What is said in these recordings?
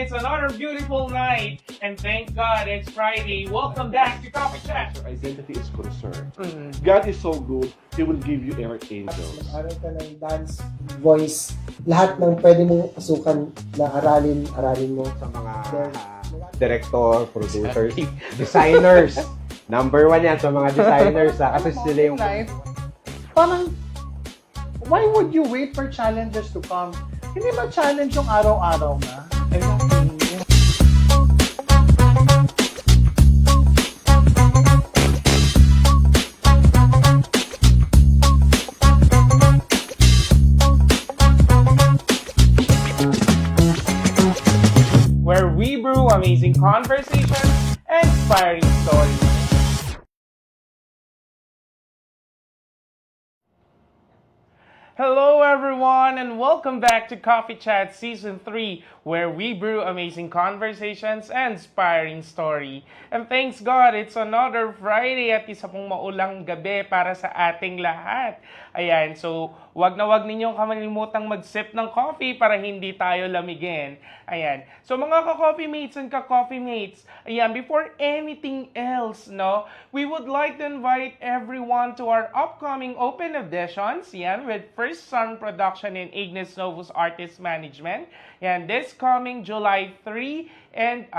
It's another beautiful night, and thank God it's Friday. Welcome back to Coffee Chat. Your identity is concerned. God is so good, He will give you angels. Mag-aral ka ng dance, voice, lahat ng pwede mong pasukan na aralin mo. Sa mga director, producers, designers. Number one yan sa mga designers. Kasi sila yung... Parang, why would you wait for challenges to come? Hindi ba challenge yung araw-araw na? Where we brew amazing conversations and inspiring stories. Hello everyone and welcome back to Coffee Chat Season 3, where we brew amazing conversations and inspiring story. And thanks God, it's another Friday at isa pong maulang gabi para sa ating lahat. Ayan, so wag ninyong kamalimutang mag-sip ng coffee para hindi tayo lamigin. Ayan, so mga ka-coffee mates and ka-coffee mates, ayan, before anything else, no, we would like to invite everyone to our upcoming open auditions, yan, with First Sun Production and Ignis Novus Artist Management. Yan, this coming July 4 and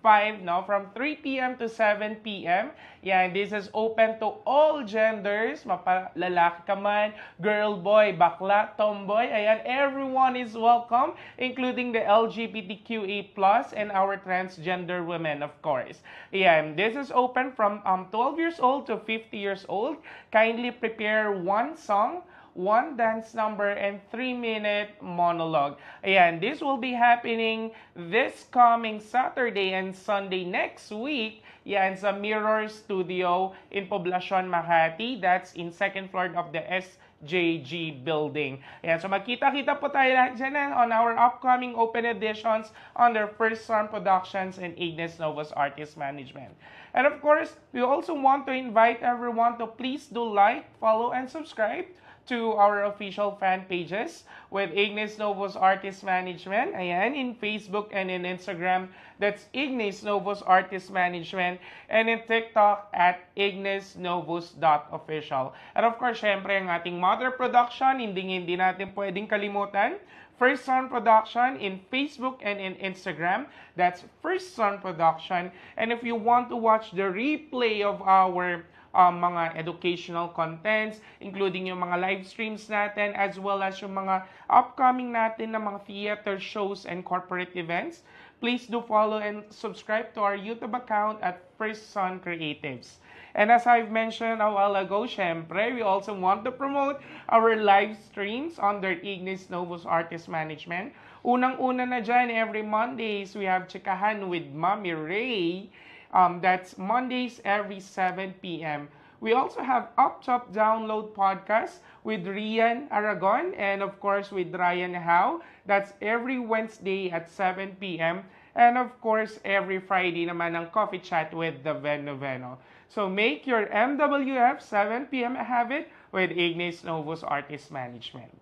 5, no, from 3 p.m. to 7 p.m. Yan, this is open to all genders, lalaki ka man, girl, boy, bakla, tomboy. Ayan, everyone is welcome, including the LGBTQA+ and our transgender women, of course. Ayan, this is open from 12 years old to 50 years old. Kindly prepare one song, one dance number, and 3-minute monologue. Ayan, this will be happening this coming Saturday and Sunday next week. Yan, sa Mirror Studio in Poblacion, Makati. That's in second floor of the SJG building. Ayan, so magkita-kita po tayo lahat dyan on our upcoming open editions under First Sun Productions and Ignis Novus Artist Management. And of course, we also want to invite everyone to please do like, follow, and subscribe to our official fan pages with Ignis Novus Artist Management. Ayan, in Facebook and in Instagram, that's Ignis Novus Artist Management. And in TikTok at ignisnovus.official. And of course, syempre, ang ating mother production, hindi natin pwedeng kalimutan. First Sun Production in Facebook and in Instagram. That's First Sun Production. And if you want to watch the replay of our mga educational contents, including yung mga live streams natin, as well as yung mga upcoming natin na mga theater shows and corporate events, please do follow and subscribe to our YouTube account at First Sun Creatives. And as I've mentioned a while ago, syempre, we also want to promote our live streams under Ignis Novus Artist Management. Unang-una na dyan, every Mondays, we have Chikahan with Mommy Ray. That's Mondays every 7 p.m. We also have Up Top Download podcast with Rian Aragon and of course with Ryan Howe. That's every Wednesday at 7 p.m. And of course, every Friday naman ang Coffee Chat with the Veno. So make your MWF 7 p.m. a habit with Ignis Novus Artist Management.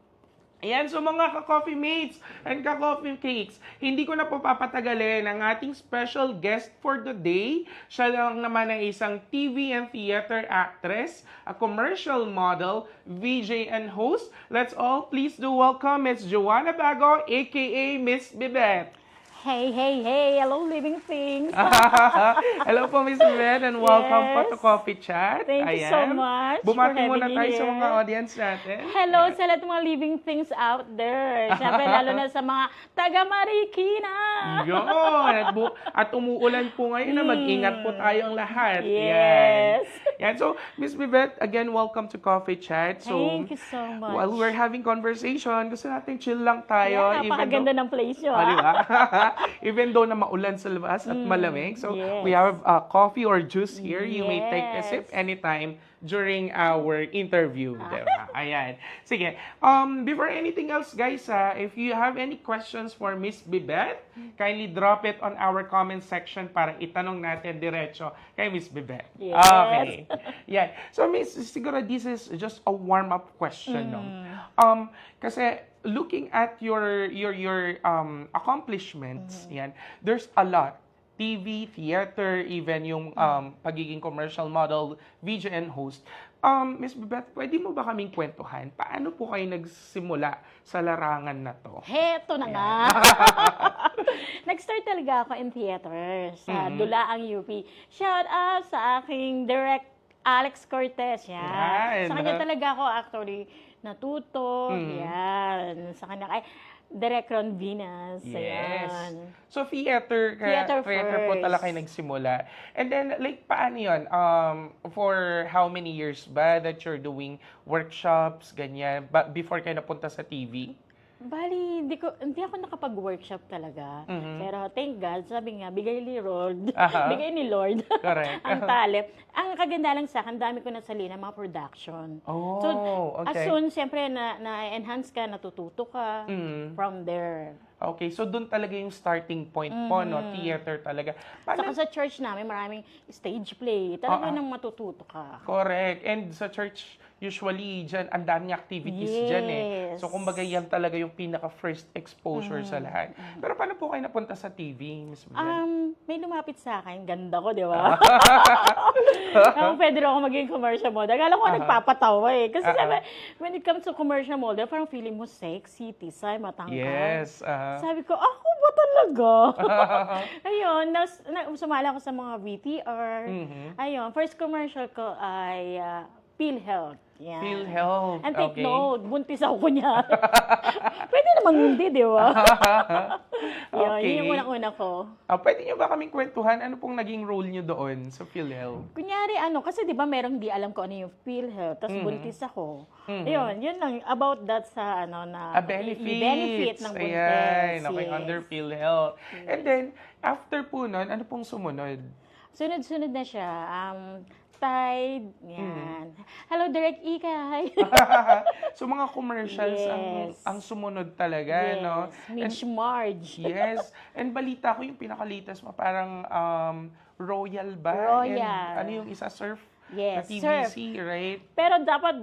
Ayan, so mga ka-coffee mates and ka-coffee cakes, hindi ko na po papatagalin ang ating special guest for today. Siya lang naman ay isang TV and theater actress, a commercial model, VJ and host. Let's all please do welcome Ms. Joanna Bago, aka Miss Bibet. Hey, hey, hey! Hello, living things! Hello po, Miss Beth, and welcome po Yes. to Coffee Chat. Thank you so much Bumati for muna having tayo me sa mga here. audience natin. Hello sa lahat ng mga living things out there. Siyempre, lalo na sa mga taga-Marikina. Yun! At umuulan po ngayon na mag-ingat po tayong lahat. Yes. Yan. So, Miss Beth, again, welcome to Coffee Chat. So, Thank you so much. while we're having conversation, gusto natin chill lang tayo. Yeah, napakaganda ng place nyo, Di ba? Even though na maulan sa labas at malamig. So, yes. we have coffee or juice here. You may take a Yes. sip anytime during our interview. Diba? Ayan. Sige. Before anything else, guys, if you have any questions for Miss Bibet, kindly drop it on our comment section para itanong natin diretso kay Miss Bibet. Yes. Okay. Yan. So, Miss, siguro this is just a warm-up question, no? Kasi looking at your accomplishments, yan, there's a lot. TV, theater, even yung pagiging commercial model, video and host. Miss Bebeth, pwede mo ba kaming kwentuhan? Paano po kayo nagsimula sa larangan na to? Heto na nga. Nag-start talaga ako in theater sa Dulaang UP. Shout out sa aking direct Alex Cortez. Yan. Sa kanya talaga ako actually natuto. Yan. Sa kanya kay Direct Ron Venus. Yes. Ayan. So, theater Theater po first. talaga kayo nagsimula. And then, like, paano yun? For how many years ba that you're doing workshops, ganyan, before kayo napunta sa TV? Bali, hindi ako nakapag-workshop talaga. Pero thank God, sabi nga, bigay ni Lord. Aha. Bigay ni Lord. Correct. Ang talent. Ang kaganda lang sa akin, dami ko nasali ng mga production. Oh, So, as okay. soon, siyempre, na-enhance ka, natututo ka from there. Okay, so doon talaga yung starting point po, no? Theater talaga. Saka sa church namin, maraming stage play. Talaga nang matututo ka. Correct. And sa church, usually, dyan, ang daming activities dyan eh. Yes. So, kumbaga yan talaga yung pinaka-first exposure sa lahat. Pero paano po kayo napunta sa TV, Miss Bebeth? May lumapit sa akin. Ganda ko, di ba? Pwede rin ako maging commercial model. Akala ko nagpapatawa eh. Kasi sabi, when it comes to commercial model, parang feeling mo sexy, tisay, matangkad. Yes. Sabi ko, ako ba talaga? Ayun, sumala ako sa mga VTR. Ayun, first commercial ko ay PhilHealth. Yan. PhilHealth. And take Okay. note, buntis ako kunya. Pwede namang hindi, di ba? Yun, Okay. yun yung unang-una ko. Pwede nyo ba kaming kwentuhan? Ano pong naging role nyo doon sa PhilHealth? Kunyari, kasi di ba merong di alam ko ano yung PhilHealth, tapos buntis ako. Ayun, yun lang, about that sa na benefit ng buntis. Ayan, okay, yes. under PhilHealth. And then, after po nun, ano pong sumunod? Sunod-sunod na siya. Tide, yan. Hello, Direct Ikay. So, mga commercials Yes. ang sumunod talaga, no? Mitch Marge. Yes. And balita ko yung pinakalitas mo, parang Royal ba? Royal. And ano yung isa, Surf? Yes, Na TVC, right? Pero dapat,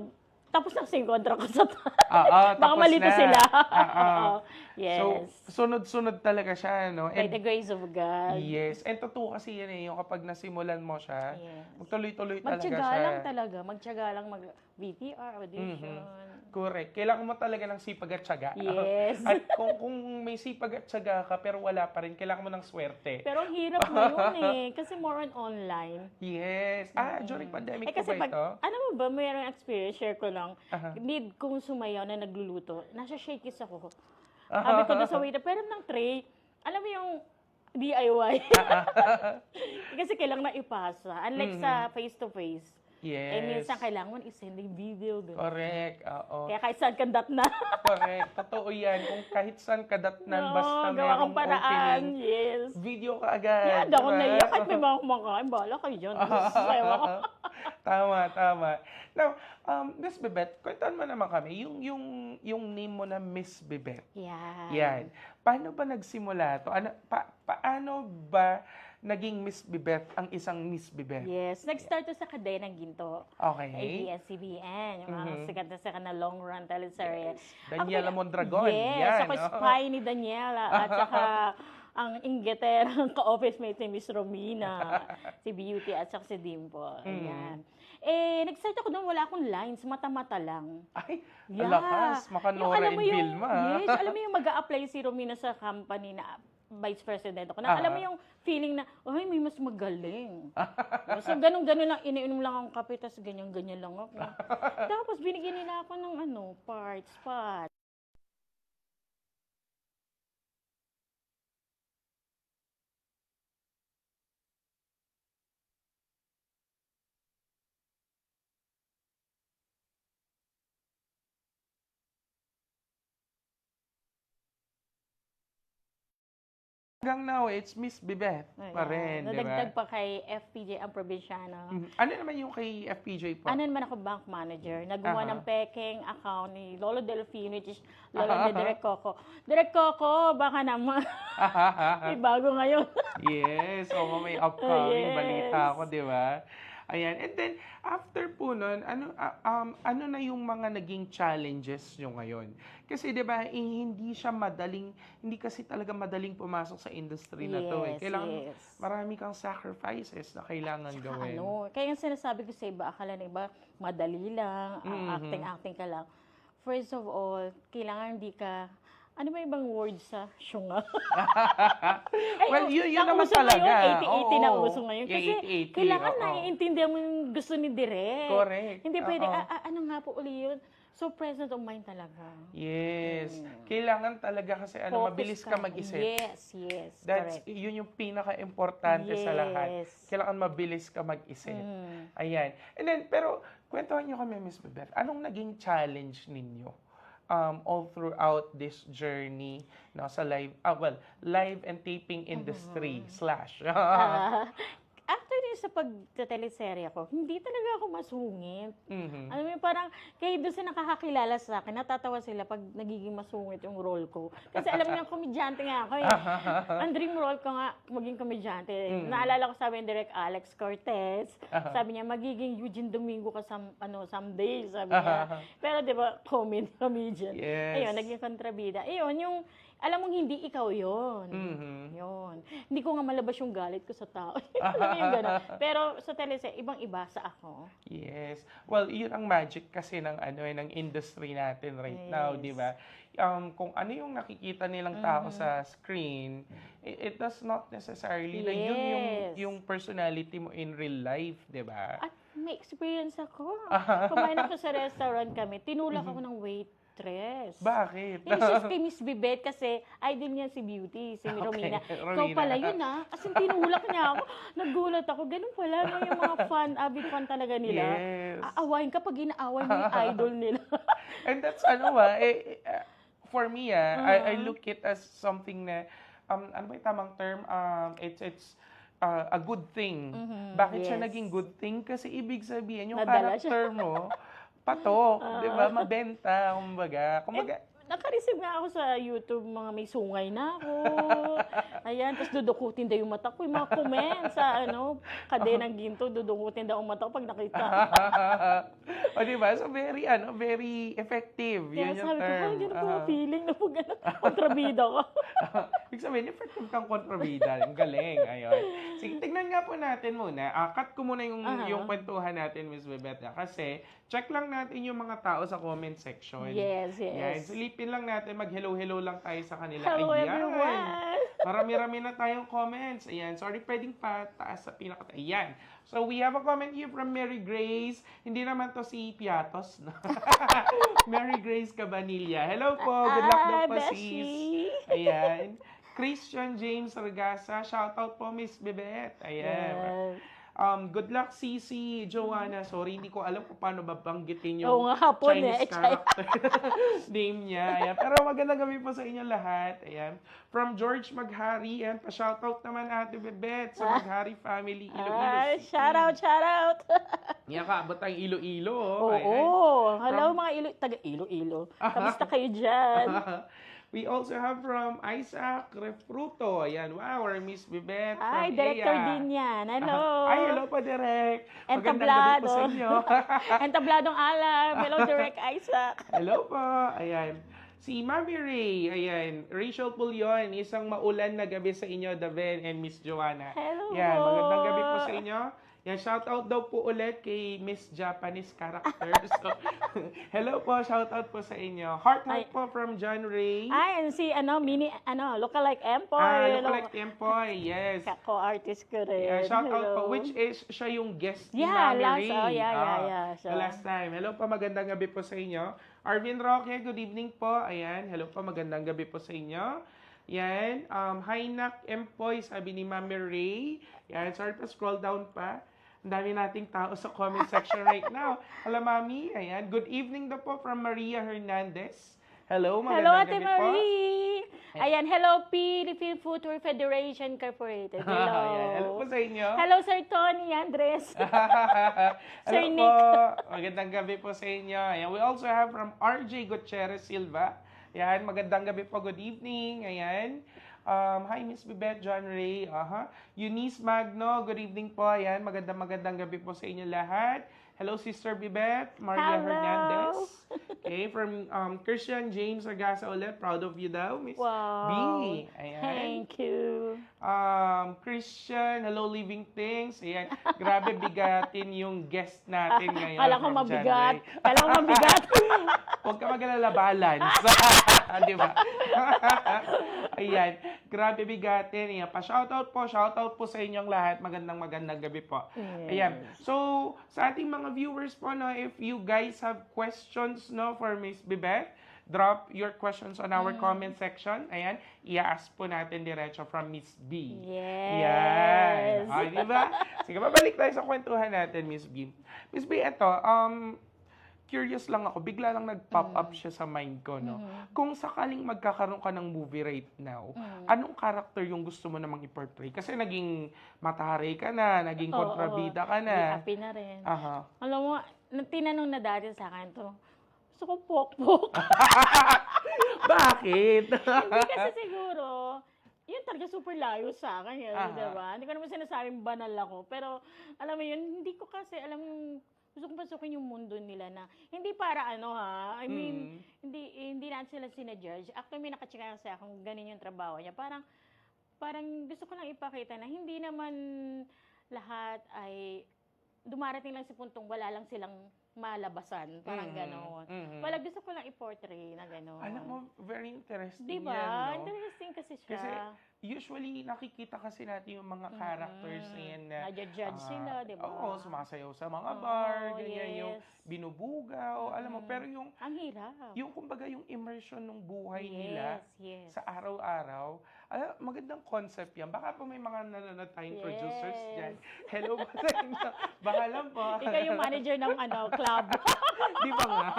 tapos na kasi yung contract ko sa Baka tapos malito na. sila. Yes. Yes. So, sunod-sunod talaga siya, no? By the grace of God. Yes. And totoo kasi yan eh, yung kapag nasimulan mo siya, Yes. magtuloy-tuloy talaga Magtiyaga siya. lang talaga. Magtiyaga lang mag-VTR, audition. Correct. Kailangan mo talaga ng sipag at tiyaga. Yes. At kung may sipag at tiyaga ka pero wala pa rin, kailangan mo ng swerte. Pero ang hirap na yun eh. Kasi more on online. Yes. During pandemic po Kasi ba ito? ano mo ba, mayroong experience, share ko lang. Aha. Need kong sumayaw na nagluluto. Nasa shakey's ako. Sabi ko doon sa waiter, pero ng tray, alam mo yung DIY. Kasi kailangan na ipasa. Unlike sa face-to-face. Yes. Eh, minsan kailangan mo i-send yung video doon. Correct. Oo. Kaya kahit saan kandat na. Correct. Totoo yan. Kung kahit saan kadatnan, basta gawa merong kang paraan. opening, Yes. video ka agad. Yeah, ako diba? naiyak. Kahit may mga kumakain, bahala kayo dyan. Sayo ako. Tama. Now, Miss Bebet, kwentuhan mo naman kami, yung name mo na Miss Bebet. Yeah. Yan. Paano ba nagsimula to? Paano ba naging Miss Bebet ang isang Miss Bebet? Yes. Nag-start to sa Kadena Ginto. Okay. ABS-CBN. Yung mga sikat na sikat na long run teleserye. Daniela Mondragon. Yes. Yan, Ako no? spy ni Daniela. At saka ang inggeterang ka-office mate ni Miss Romina. Si Beauty at saka si Dimple. Ayan. Nag-start ako doon, wala akong lines, mata-mata lang. Ay, Yeah. alakas. Yung Makanora alam and mo yung- Vilma. Yes, alam mo yung mag-a-apply si Romina sa company na vice president ako. Na, alam mo yung feeling na, ay, may mas magaling. So, ganun-ganun lang, iniinom lang akong kape, tapos ganyan-ganyan lang ako. Tapos, binigyan nila ako ng spot. Hanggang now, it's Miss Bibeth pa rin, di ba? Nadagdag pa kay FPJ ang probinsyano. Ano naman yung kay FPJ po? Ano naman ako, bank manager. Nagawa ng peking account ni Lolo Delfino, which is Lolo de Direk Coco. Direk Coco, baka naman. May bago ngayon. Yes, may upcoming Yes. balita ako, di ba? Ayan. And then, after po nun, ano na yung mga naging challenges nyo ngayon? Kasi, di ba, hindi kasi talaga madaling pumasok sa industry na to. Yes, Kailangan, yes. marami kang sacrifices na kailangan gawin. Kaya yung sinasabi ko sa iba, akala na iba, madali lang, acting ka lang. First of all, kailangan hindi ka, ano ba ibang word sa syunga? Well, yun naman talaga. 80-80 na uso ngayon. Yeah, Kasi 80-80, kailangan oo. naiintindihan mo yung gusto ni Direk. Correct. Hindi pwede, Oo. ano nga po uli yun? So, present of mind talaga. Yes. Kailangan talaga kasi Focus mabilis ka mag-isip. Yes, That's, correct. yun yung pinaka-importante sa lahat. Yes. Kailangan mabilis ka mag-isip. Ayan. And then, pero, kwentuhan nyo kami, Miss Bebeth, anong naging challenge ninyo all throughout this journey sa live and taping industry / Actually, sa pagteleserye ko, hindi talaga ako masungit. Mhm. Alam mo yung parang, kahit doon sa nakakakilala sa akin, natatawa sila pag nagiging masungit yung role ko. Kasi alam niyo, komedyante nga ako eh. Ang dream role ko nga, maging komedyante. Naalala ko sabi ni Direk Alex Cortez, sabi niya, magiging Eugene Domingo ka someday, sabi niya. Pero di ba, comedian. Yes. Ayun, naging kontrabida. Ayun, yung, alam mong hindi ikaw yon. Yun. Hindi ko nga malabas yung galit ko sa tao. Alam mo yung gano'n. Pero sa telese, ibang-iba sa ako. Yes. Well, yun ang magic kasi ng ng industry natin right now, Yes. 'di ba? Kung ano yung nakikita nilang tao sa screen, it does not necessarily na yun yung personality mo in real life, 'di ba? At may experience ako. Kumain ako sa restaurant kami, tinulak ako ng waitress. Bakit? Yung chef kay Miss Bibet kasi idol niya si Beauty, si Romina. Ikaw Romina. pala yun As in, tinulak niya ako. Nagulat ako. Ganun pala, no, yung mga avid fan talaga nila. Yes. Aawain ka pag inaaway mo yung idol nila. And that's for me I look it as something na ano ba yung tamang term? It's a good thing. Bakit siya Yes. naging good thing? Kasi ibig sabihin, yung Nadala character mo, patok, di ba? Mabenta, kumbaga. Naka-receive nga ako sa YouTube, mga may sungay na ako. Ayan, tapos dudukutin daw yung mata ko. Yung mga comments sa kadenang ginto, dudukutin daw ang mata ko pag nakita. O diba? So very effective. Kaya Yun yung sabi ko, term. ganun ko ang feeling na po gano'n. Kontrabida ko. Ibig sabihin, effective kang kontrabida. Ang galing. Ayun. Sige, tignan nga po natin muna. Cut ko muna yung kwentuhan natin, Miss Bebeta. Kasi, check lang natin yung mga tao sa comment section. Yes. Yan. Silipin lang natin, mag-hello-hello lang tayo sa kanila. Hello, Ayan. everyone! Marami-rami na tayong comments. Ayan. Sorry, pwedeng pataas sa pinakataas. Ayan. So, we have a comment here from Mary Grace. Hindi naman to si Piatos. No? Mary Grace Cabanilla. Hello po. Good luck daw po, sis. Beshi. Ayan. Christian James Regasa. Shoutout po, Miss Bebet. Ayan. Yes. Good luck, Cici, Joanna. Sorry, hindi ko alam kung paano babanggitin yung Oo nga, hapon Chinese eh. character name niya. Ayan. Pero magandang gabi po sa inyo lahat. Ayan. From George Maghari. Ayan. Pa-shoutout naman Ate Bebet sa Maghari family. Iloilo City. Shout out. Yan ka, abot ang Iloilo. Oo. Ayan. Hello mga taga Iloilo. Kamusta kayo dyan? We also have from Isaac Refruto. Ayan, wow, our Miss Bebet from Ay, director EA. din yan. Hello. Ay, hello po, Direk. Magandang gabi po Entablado. sa inyo. Entabladong alam. Hello, Direk Isaac. Hello po. Ayan. Si Mami Ray, ayan, Rachel Pulion, isang maulan na gabi sa inyo, Daven and Miss Joanna. Hello Yan, po. magandang gabi po sa inyo. Yan, shoutout daw po ulit kay Miss Japanese Character. So, hello po, shoutout po sa inyo. Heart po from John Ray. Ay, si lookalike Empoy. Lookalike Empoy, yes. Co-artist ko rin. Yeah, shoutout po, Hello. which is siya yung guest ni Yeah, Mami last, Ray. yeah. So, The last time. Hello po, magandang gabi po sa inyo. Arvin Roque, good evening po. Ayan, hello po, magandang gabi po sa inyo. Yan, hi Nak Empoy, sabi ni Mami Ray. Yan, sorry pa, scroll down pa. Ang dami nating tao sa comment section right now. Hello, Mami. Ayan, good evening daw po from Maria Hernandez. Hello, hello, magandang Ate gabi po. Marie. Ayan, hello, Philippine Footwear Federation Incorporated. Hello. Ayan, hello po sa inyo. Hello, Sir Tony Andres. Hello Sir po. Nick. Magandang gabi po sa inyo. Ayan, we also have from RJ Gutierrez Silva. Ayan, magandang gabi po. Good evening. Ayan. Hi, Miss Bibet, John Ray. Eunice Magno, good evening po. Ayan, magandang gabi po sa inyo lahat. Hello, Sister Bibet, Maria Hello. Hernandez. Okay, from Christian James Agasa ulit. Proud of you daw, Miss Wow. B. Ayan. Thank you. Christian, hello Living Things. Ayan, grabe bigatin yung guest natin ngayon. Kala ko from John mabigat. Ray. Kala ko mabigat. Huwag ka mag-alala, balance. Di ba? Ayan, grabe bigatin. Ayan, shoutout po sa inyong lahat. Magandang gabi po. Ayan. So, sa ating mga viewers po, no, if you guys have questions, no, for Miss Bibet, drop your questions on our comment section. Ayan, i-ask po natin diretso from Miss B. Yes. Yan. Di ba? Sige, babalik tayo sa kwentuhan natin, Miss B. Miss B, eto, curious lang ako, bigla lang nag-pop up siya sa mind ko, no? Kung sakaling magkakaroon ka ng movie right now, anong character yung gusto mo namang i-portray? Kasi naging matahari ka na, naging kontrabida ka na. Happy na rin. Aha. Alam mo, tinanong na dati sa akin to, gusto ko pokpok. Bakit? Hindi kasi siguro, yun talaga super layo sa akin, yun, Aha. diba? Hindi ko naman sinasabing banal ako. Pero, alam mo yun, hindi ko kasi, gusto kong pasukin yung mundo nila na, hindi para I mean, hindi natin sila sinajudge. Actually, may nakachika kasi akong ganun yung trabaho niya. Parang gusto ko lang ipakita na hindi naman lahat ay dumarating lang sa puntong wala lang silang malabasan. Parang gano'n. Wala, gusto ko lang i-portray na gano'n. Alam mo, very interesting diba? yan, no? Interesting kasi siya. Kasi usually nakikita kasi natin yung mga characters na yan na Nadjudge sila, diba? Oo, sumasayaw sa mga bar, ganyan yes. yung binubugaw, alam mo, pero Ang hirap. yung kumbaga yung immersion ng buhay nila Yes. sa araw-araw, magandang concept yan. Baka po may mga nanonood tayong producers dyan. Hello po sa inyo. Baka lang po. Ikaw yung manager ng club. Di ba nga?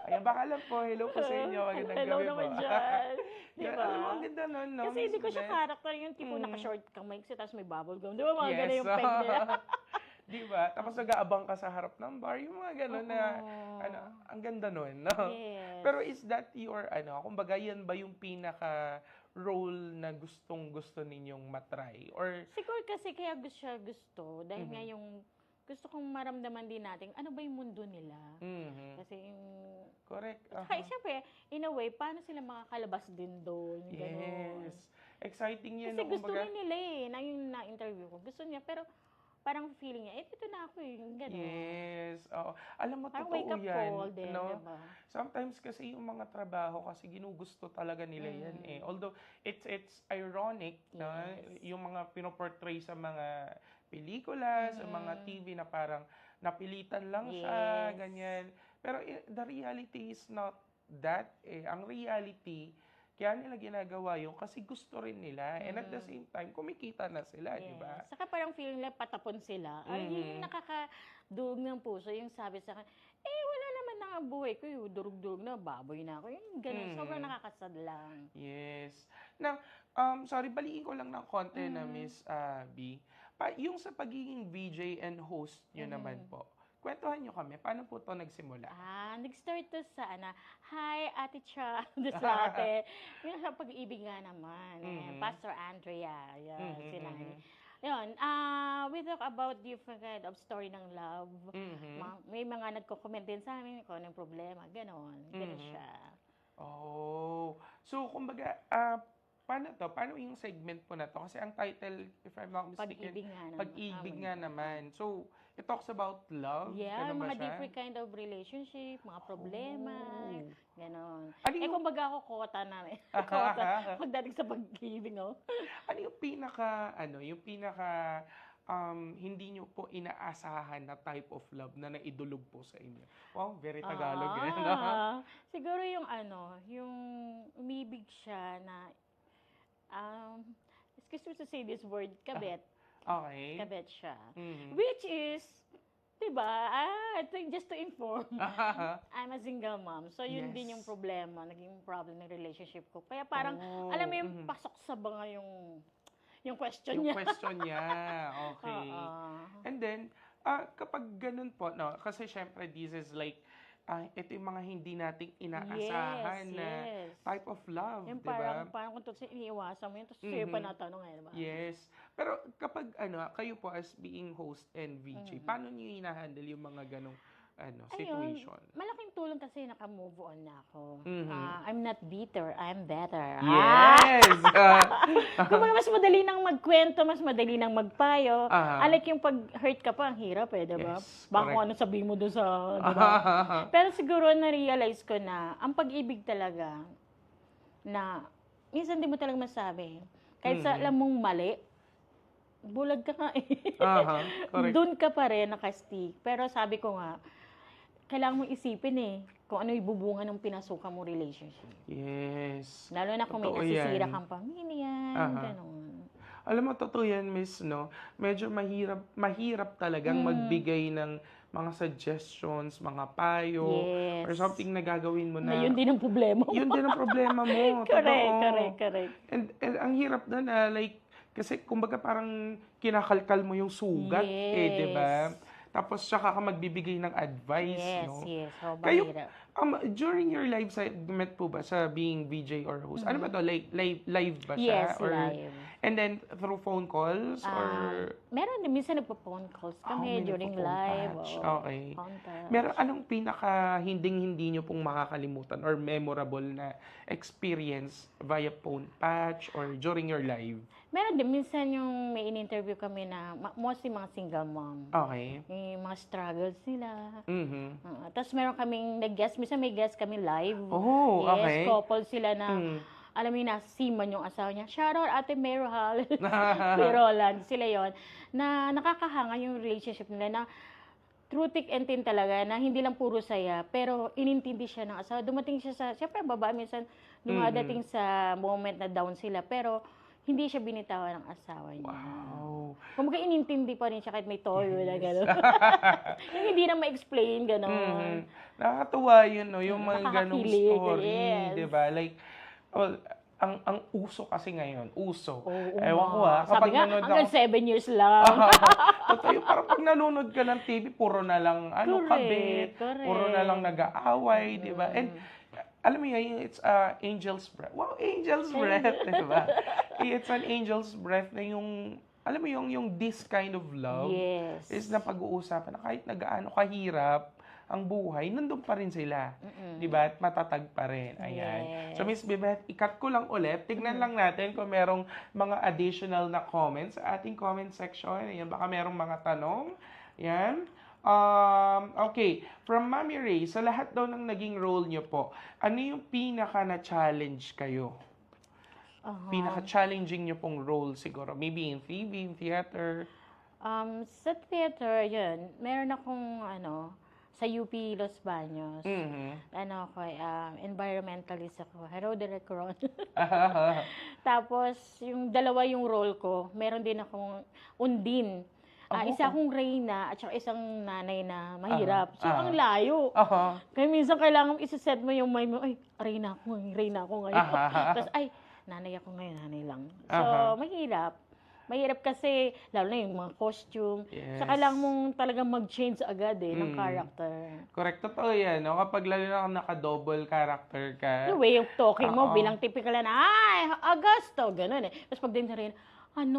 Ayan, baka lang po. Hello po sa inyo. Magandang Hello gabi po. naman dyan. Diba? Alam mo, ang ganda nun, no? Kasi hindi ko siya Miss character yung tipo naka-short kamay tapos may bubble gum. Di ba mga Yes. ganun yung peg nila? Di ba? Tapos nag-aabang ka sa harap ng bar, yung mga gano'n na, ang ganda nun, no? Yes. Pero is that your, kumbaga, yan ba yung pinaka-role na gustong-gusto ninyong matry? Or, Siguro kasi kaya siya gusto dahil nga yung gusto kong maramdaman din natin ano ba yung mundo nila. Kasi yung correct. Kaya siyempre, in a way, paano sila makakalabas din doon? Yes. Exciting yan. Kasi no? gusto Kumbaga, rin nila na yung na-interview ko. Gusto niya, pero parang feeling niya, dito na ako yung gano'n. yes. Oo. Alam mo, Parang totoo wake up yan. call din, no? diba? Sometimes kasi yung mga trabaho kasi ginugusto talaga nila yan eh. Although it's ironic na yung mga pinoportray sa mga pelikula, sa mga TV na parang napilitan lang siya, ganyan. Pero the reality is not that eh. Ang reality, kaya nila ginagawa yun kasi gusto rin nila. And at the same time, kumikita na sila, di ba? Saka parang feeling nila patapon sila. Ay, yung nakakaduog ng puso, yung sabi sa akin, wala naman na ang buhay ko, yung durug-durug na, baboy na ako. Yung ganun, sobrang nakakasad lang. Yes. Now, sorry, balikin ko lang ng konti na Miss B. Yung sa pagiging VJ and host nyo naman po, kwentuhan nyo kami, paano po ito nagsimula? Nag-start to sa, hi, Ate Cha, doon sa ate. Yung sa pag-ibig nga naman, Pastor Andrea, sila. Yun, we talk about different kind of story ng love. May mga nagko-comment din sa amin kung anong problema, gano'n. Gano'n siya. Oh. So, kumbaga, paano to? Paano yung segment po na to? Kasi ang title, if I'm not mistaken, Pag-ibig nga naman. Pag-ibig nga naman. So, it talks about love. Yeah, Ganun ba mga siya? different kind of relationship, mga problema, ganon. Ano yung- Kumbaga ako kota na rin. Kota, pagdating sa pag-ibig, no? Ano yung pinaka, hindi nyo po inaasahan na type of love na naidulog po sa inyo? Wow, very Tagalog eh. No? Siguro yung yung umibig siya na, excuse me to say this word, kabet. Okay. Kabet siya. Mhm. Which is, diba, just to inform, I'm a single mom. So, yun din yung Yes. problema, naging problem ng relationship ko. Kaya parang, Oh, alam mo yung mhm. pasok sa banga yung question Yung niya. question niya. Okay. Oo. And then, kapag ganun po, no, kasi syempre, this is like, ito yung mga hindi nating inaasahan na yes. type of love, Yung di ba? parang kung kasi iniiwasan mo yun, tapos sa'yo pa Mhm. natanong eh, diba? Yes. Pero kapag kayo po as being host and VJ, paano niyo hinahandle yung mga ganong situation? Malaking tulong kasi naka-move on na ako. Mhm. I'm not bitter, I'm better. Yes! Kumbaga mas madali nang magkwento, mas madali nang magpayo. Aha. Alike yung pag-hurt ka pa, ang hirap eh, diba? Yes, Baka kung correct. ano sabihin mo doon sa, diba? Pero siguro na-realize ko na, ang pag-ibig talaga, na minsan di mo talaga masabi. Kahit sa alam mong mali, bulag ka nga eh. Aha, correct. Doon ka pa rin nakastick. Pero sabi ko nga, kailangan mong isipin kung ano ibubunga ng pinasukan mo relationship. Yes. Lalo na kung may Totoo nasisira yan. kang pamilya, Aha. gano'n. Alam mo, totoo yan, miss, no? Medyo mahirap talagang magbigay ng mga suggestions, mga payo, Yes. or something na gagawin mo Na na yun din ang problema mo. yun din ang problema mo. correct, Totoo. correct. And ang hirap na like, kasi kumbaga parang kinakalkal mo yung sugat, di ba? Yes. Tapos saka ka magbibigay ng advice, Yes, no? yes. So, Kayo- mahirap. During your live segment po ba sa being VJ or host? Ano ba to? Live ba siya? Yes, live. And then through phone calls or Meron din, minsan nagpo-phone calls kami may during nagpo-phone live. patch. oo. Okay. Phone touch. meron anong pinaka hindi nyo pong makakalimutan or memorable na experience via phone patch or during your live? Meron din, minsan yung may in-interview kami na, mostly mga single mom. Okay. Yung mga struggles nila. Mhm. Tapos meron kaming nag-guest, minsan may guest kami live. Oh, Yes, okay. couple sila na, Mm. alam mo yung nasiman yung asawa niya. Shoutout Ate Merohal. Kay Roland, sila yon na nakakahanga yung relationship nila na true thick and thin talaga, na hindi lang puro saya, pero inintindi siya ng asawa. Dumating siya sa, syempre ang babae minsan dumadating sa moment na down sila, pero hindi siya binitawan ng asawa niya. Wow. Kumbaga inintindi pa rin siya kahit may toyo na gano'n. Yung hindi na ma-explain, gano'n. Mhm. Nakakatuwa yun, no? Yung mga ganong Nakakakilig, story, yes. di ba? Like, ang uso kasi ngayon, uso. Oo Ewan ko nga. kapag Sabi nga, nanonood hanggang ako, 7 years lang. totoo yun, parang pag nanonood ka ng TV, puro na lang, Correct, kabit, correct. puro na lang nag-aaway, di ba? And, alam mo yun, it's angel's breath. Wow, angel's breath, di ba? It's an angel's breath na yung, alam mo yung this kind of love Yes. is na pag-uusapan na kahit nagaano kahirap ang buhay, nandun pa rin sila. Di ba? At matatag pa rin. Ayan. Yes. So, Miss Bebeth, ikat ko lang ulit. Tignan lang natin kung merong mga additional na comments sa ating comment section. Ayan, baka merong mga tanong. Ayan. Okay. From Mami Ray, sa lahat daw ng naging role nyo po, ano yung pinaka na-challenge kayo? Pinaka-challenging nyo pong role siguro? Maybe in TV, in theater? Sa theater, yun, meron akong, sa UP Los Baños. Mhm. Ako, environmentalist ako. Hello, Direk Ron. Tapos, yung dalawa yung role ko, meron din akong undin. Isa akong reyna at saka isang nanay na mahirap. So, ang layo. Kaya minsan kailangan isa-set mo yung mind mo, ay, reyna ako ngayon. Tapos, ay, nanay ako ngayon, nanay lang. So, mahirap. Mahirap kasi, lalo na yung mga costume. Yes. So, kailangan mong talagang mag-change agad ng character. Correct. Totoo yan, no? Kapag lalo na naka-double character ka. The way of talking mo, Oo. bilang typical na, ay, Augusto, gano'n eh. Tapos pag din rin, ang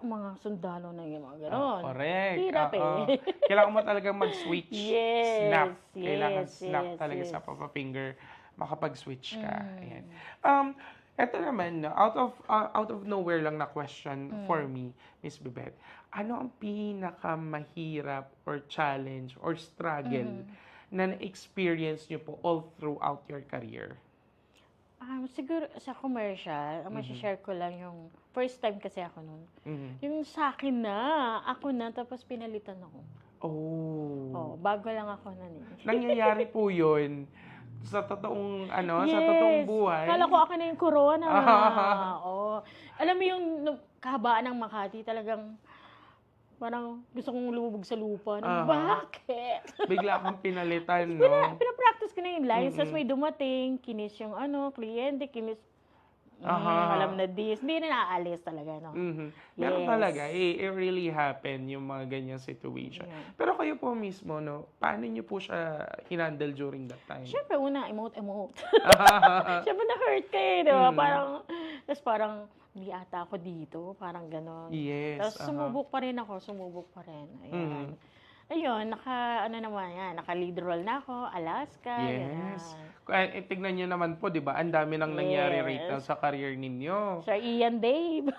mga sundalo na yung mga gano'n. Correct. Hirap Oo. eh. Kailangan mo talagang mag-switch. Yes, Snap. yes, Kailangan snap yes, talaga yes. sa papa-finger. Makapag-switch ka. Ayan. Eto naman, no, out of nowhere lang na question for me, Miss Bebet. Ano ang pinakamahirap or challenge or struggle na na-experience nyo po all throughout your career? Siguro sa commercial, ang share ko lang yung first time kasi ako nun. Yung sa akin na, ako na, tapos pinalitan ako. Oh. Bago lang ako nun eh. Nangyayari po yun sa totoong, sa totoong buhay. Kala ko ako na yung corona. Alam mo yung kahabaan ng Makati, talagang parang gusto kong lumubog sa lupa. Bakit? Bigla kang pinalitan, no? Pinapractice ko na yung lines. Tapos may dumating, kinis yung kliyente, kinis. Alam na this. Hindi na naaalis talaga, no? Pero Yes. talaga, it really happen yung mga ganyang situation. Yeah. Pero kayo po mismo, no? Paano nyo po siya hinandle during that time? Siyempre, una, emote. Siyempre, na-hurt ka eh, di ba? Tapos parang, hindi ata ako dito. Parang gano'n. Yes. Tapos sumubok pa rin ako. Ayan. Ayun, naka-lead role na ako, Alaska. Yes. Ganun. Tignan nyo naman po, di ba? Ang dami nang nangyari right Yes. now sa career ninyo. Sir Ian Dave.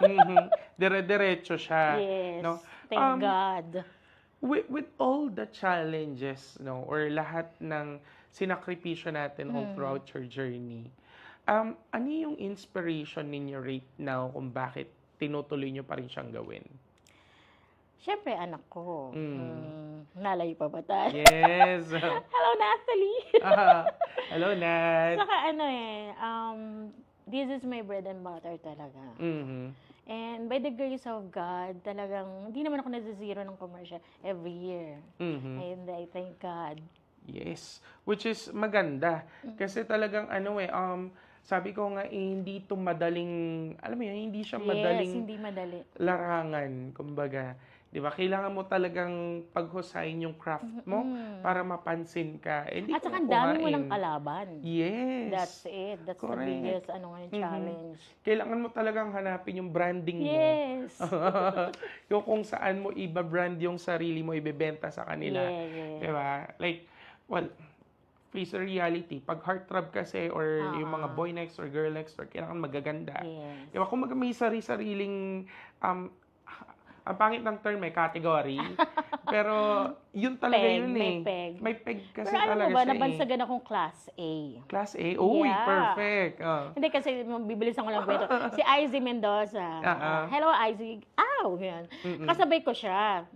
Dire-diretso siya. Yes. No? Thank God. With all the challenges, no, or lahat ng sinakripisyo natin all throughout your journey, ano yung inspiration ninyo right now kung bakit tinutuloy nyo pa rin siyang gawin? Siyempre, anak ko. Nalayo pa ba tayo? Yes. Hello, Natalie. Hello, Nat. Saka this is my bread and butter talaga. And by the grace of God, talagang, hindi naman ako nasa-zero ng commercial every year. And I thank God. Yes. Which is maganda. Kasi talagang sabi ko nga, hindi ito madaling, alam mo yun, hindi siya madaling Yes, hindi madali. larangan, kumbaga. Di ba? Kailangan mo talagang paghusayin yung craft mo para mapansin ka. Hindi At ko saka ang dami mo makuhain. ng kalaban. Yes. That's it. That's Correct. the biggest challenge. Kailangan mo talagang hanapin yung branding mo. Yes. Yung kung saan mo iba-brand yung sarili mo, ibebenta sa kanila. Yeah. Di ba? Like, well, face the reality. Pag heartthrob kasi or yung mga boy next or girl next door, kailangan magaganda. Yes. Di ba? Kung may sariling ang pangit ng term may category. Pero yun talaga Peg, yun may eh. peg. May peg kasi Pero alam talaga mo ba, siya nabansagan akong class A. Class A? Uy, Yeah. perfect. Hindi kasi bibilisan ko lang kwento. Si Izzy Mendoza. Hello, Izzy. Ow! Yan. Kasabay ko siya.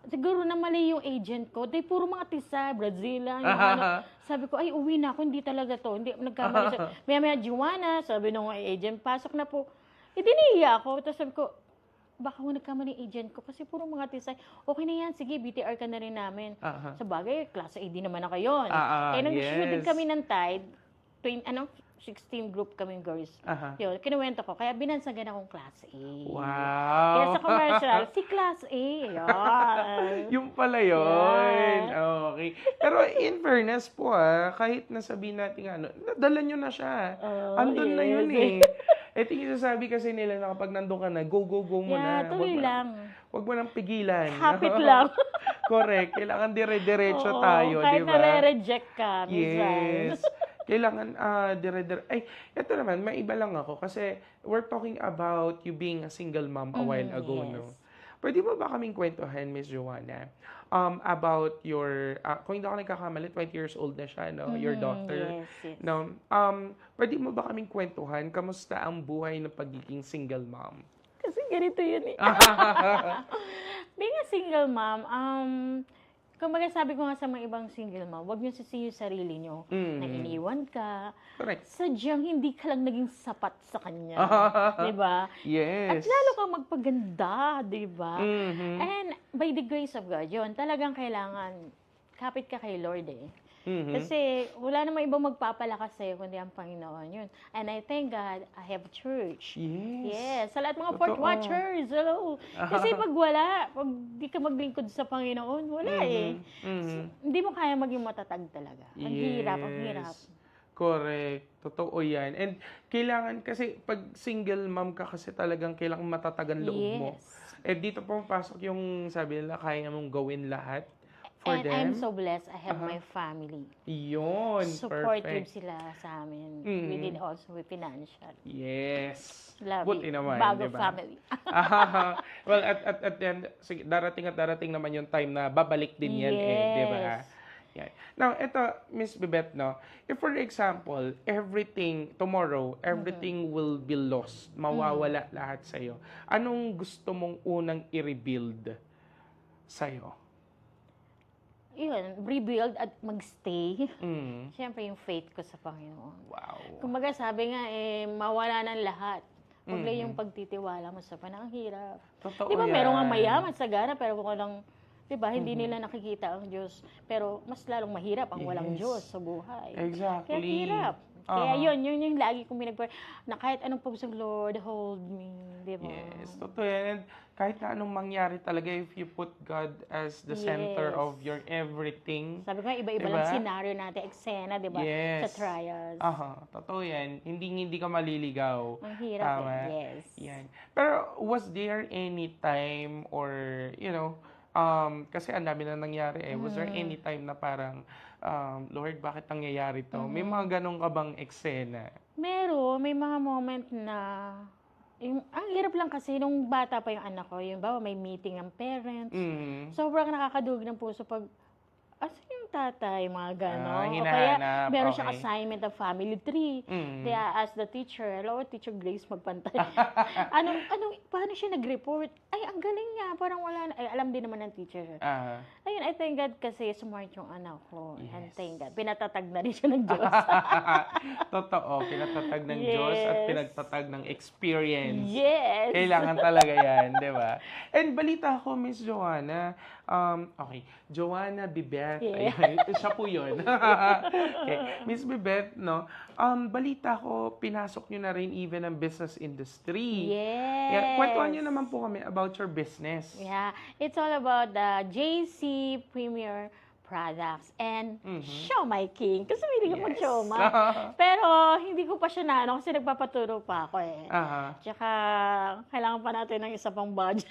Siguro na mali yung agent ko. Di puro mga tisa, Brazilian, yung Sabi ko, ay, uwi na ako. Hindi talaga to. Hindi, nagkamali siya. Maya-maya, Juana, sabi nung agent, pasok na po. Nahiya ako. Tapos sabi ko, baka mo nagkamali agent ko kasi puro mga tisay. Okay na yan, sige, BTR ka na rin namin. Sa bagay, klase A din naman ako yun. Kaya nung shooting kami ng Tide, 16 group kaming girls. Yun, kinuwento ko. Kaya binansagan akong class A. Wow! Kaya sa commercial, si class A. Yun. Yung pala yun. Okay. Pero in fairness po kahit nasabihin natin nadala nyo na siya. Andun na yun eh. Ito yung sasabi kasi nila na kapag nandun ka na, go mo na. Tuloy lang. Huwag mo nang pigilan. Kapit lang. Correct. Kailangan dire-diretso Oo, tayo, di kahit ba? nare-reject ka. Yes. Kailangan, ay, ito naman, maiba lang ako kasi we're talking about you being a single mom a while ago, yes. no? Pwede mo ba kaming kwentuhan, Miss Joanna, about your, kung hindi ako nagkakamali, 20 years old na siya, no? Your daughter. Yes. No? Pwede mo ba kaming kwentuhan, kamusta ang buhay ng pagiging single mom? Kasi ganito yun eh. Being a single mom, kumbaga sabi ko nga sa mga ibang single mom, huwag niyo sisihin yung sarili niyo na iniwan ka. Correct. Sadyang hindi ka lang naging sapat sa kanya. Diba? Yes. At lalo kang magpaganda, diba? And by the grace of God, yun, talagang kailangan kapit ka kay Lord eh. Kasi wala namang ibang magpapalakas sa'yo kundi ang Panginoon yun. And I thank God, I have church. Yes. Sa lahat mga Port Watchers. Hello. Kasi pag di ka maglingkod sa Panginoon, wala eh. So, hindi mo kaya maging matatag talaga. Ang hirap. Correct. Totoo yan. And kailangan kasi pag single mom ka kasi talagang kailangan matatagan loob mo. Eh dito pumapasok yung sabi nila kaya mong gawin lahat for And them. I'm so blessed. I have my family. Yun, Supportive perfect. sila sa amin. Mm. Within also with financial. Yes. Love Buti it. naman, Bago di ba? family. Well, at the end, sige, darating naman yung time na babalik din yan di ba? Yes. Yan. Now, ito, Miss Bibet, no, if for example, tomorrow, everything will be lost, mawawala lahat sa'yo, anong gusto mong unang i-rebuild sa'yo? Yun, rebuild at magstay. Mm. Siyempre yung faith ko sa Panginoon. Wow. Kumbaga sabi nga, mawala ng lahat. Huwag lang yung pagtitiwala mo sa Panginoon. Ang hirap. Totoo Di ba, yan. meron nga mayaman sa gana, pero kung walang, di ba, hindi nila nakikita ang Diyos. Pero mas lalong mahirap ang walang Yes. Diyos sa buhay. Exactly. Kaya hirap. Kaya yun yung lagi kong pinagpray, na kahit anong pagsang Lord, hold me. Di ba? Yes, totoo yan. And kahit na anong mangyari talaga, if you put God as the center Yes. of your everything. Sabi ko nga, iba-iba Diba? lang scenario natin, eksena, di ba? Yes. Sa trials. Totoo yan. Hindi ka maliligaw. Ang hirap Tama. yes. Yan. Pero was there any time or, kasi ang dami na nangyari was there any time na parang, Lord, bakit nangyayari to? May mga ganun ka bang eksena? May mga moment na, ang hirap lang kasi nung bata pa yung anak ko, yung bawa may meeting ang parents, Mm. sobrang nakakadugig ng puso pag, asan yung tatay, mga gano'n. O Hinahanap, kaya, meron siyang okay. assignment ng family tree. Mm. Kaya ask the teacher, hello, Teacher Grace, magpantay. Paano siya nag-report? Ay, ang galing niya, parang wala na. Ay, alam din naman ng teacher. Ah. Ayun, I thank God kasi smart yung anak ko. And Yes. thank God. Pinatatag na rin siya ng Diyos. Totoo, pinatatag ng Diyos at Yes. pinagtatag ng experience. Yes! Kailangan talaga yan, di ba? And balita ko, Miss Joanna, Joanna Bibet, Yeah. ayun, siya po yun. Okay. Miss Bibet, no, balita ko, pinasok nyo na rin even ang business industry. Yes! Yeah, kwentuhan nyo naman po kami about your business. Yeah, it's all about the JC Premier products and Siomai King. Kasi hindi ko Yes. mag-siomai. Pero hindi ko pa siya na kasi nagpapaturo pa ako eh. Aha. Tsaka kailangan pa natin ng isa pang budget.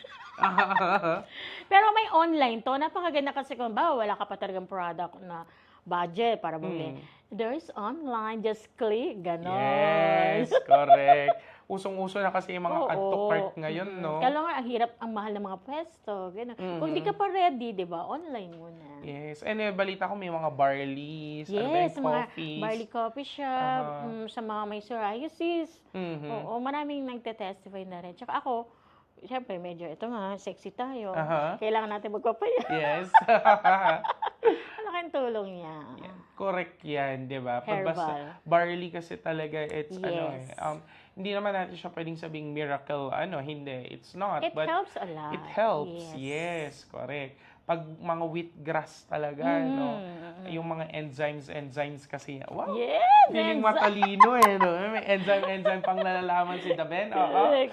Pero may online to. Napakaganda kasi kung wala ka pa talagang product na budget para bumili. There's online, just click, ganon. Yes, correct. Usong-uso na kasi yung mga add to Oo. cart ngayon, no? Kaya lang ang hirap, ang mahal ng mga pwesto. Ganun. Kung hindi ka pa ready, di ba, online muna. Yes. And balita ko may mga barleys, Yes, mga coffees. barley coffee shop, sa mga may psoriasis. Mhm. Oo, maraming nagte-testify na rin. Tsaka ako, syempre, medyo ito nga, sexy tayo. Aha. Kailangan natin magpapaya. Yes. Ano kayang tulong niya? Correct yan, di ba? Pag basta Herbal. barley kasi talaga, it's Yes. hindi naman natin siya pwedeng sabing miracle, hindi. It's not. It but helps a lot. it helps. Yes, correct. Pag mga wheatgrass talaga, no? Yung mga enzymes kasi, wow! Yes! Feeling enzyme. matalino no? May enzyme pang nalalaman si Daben. Oo. Correct.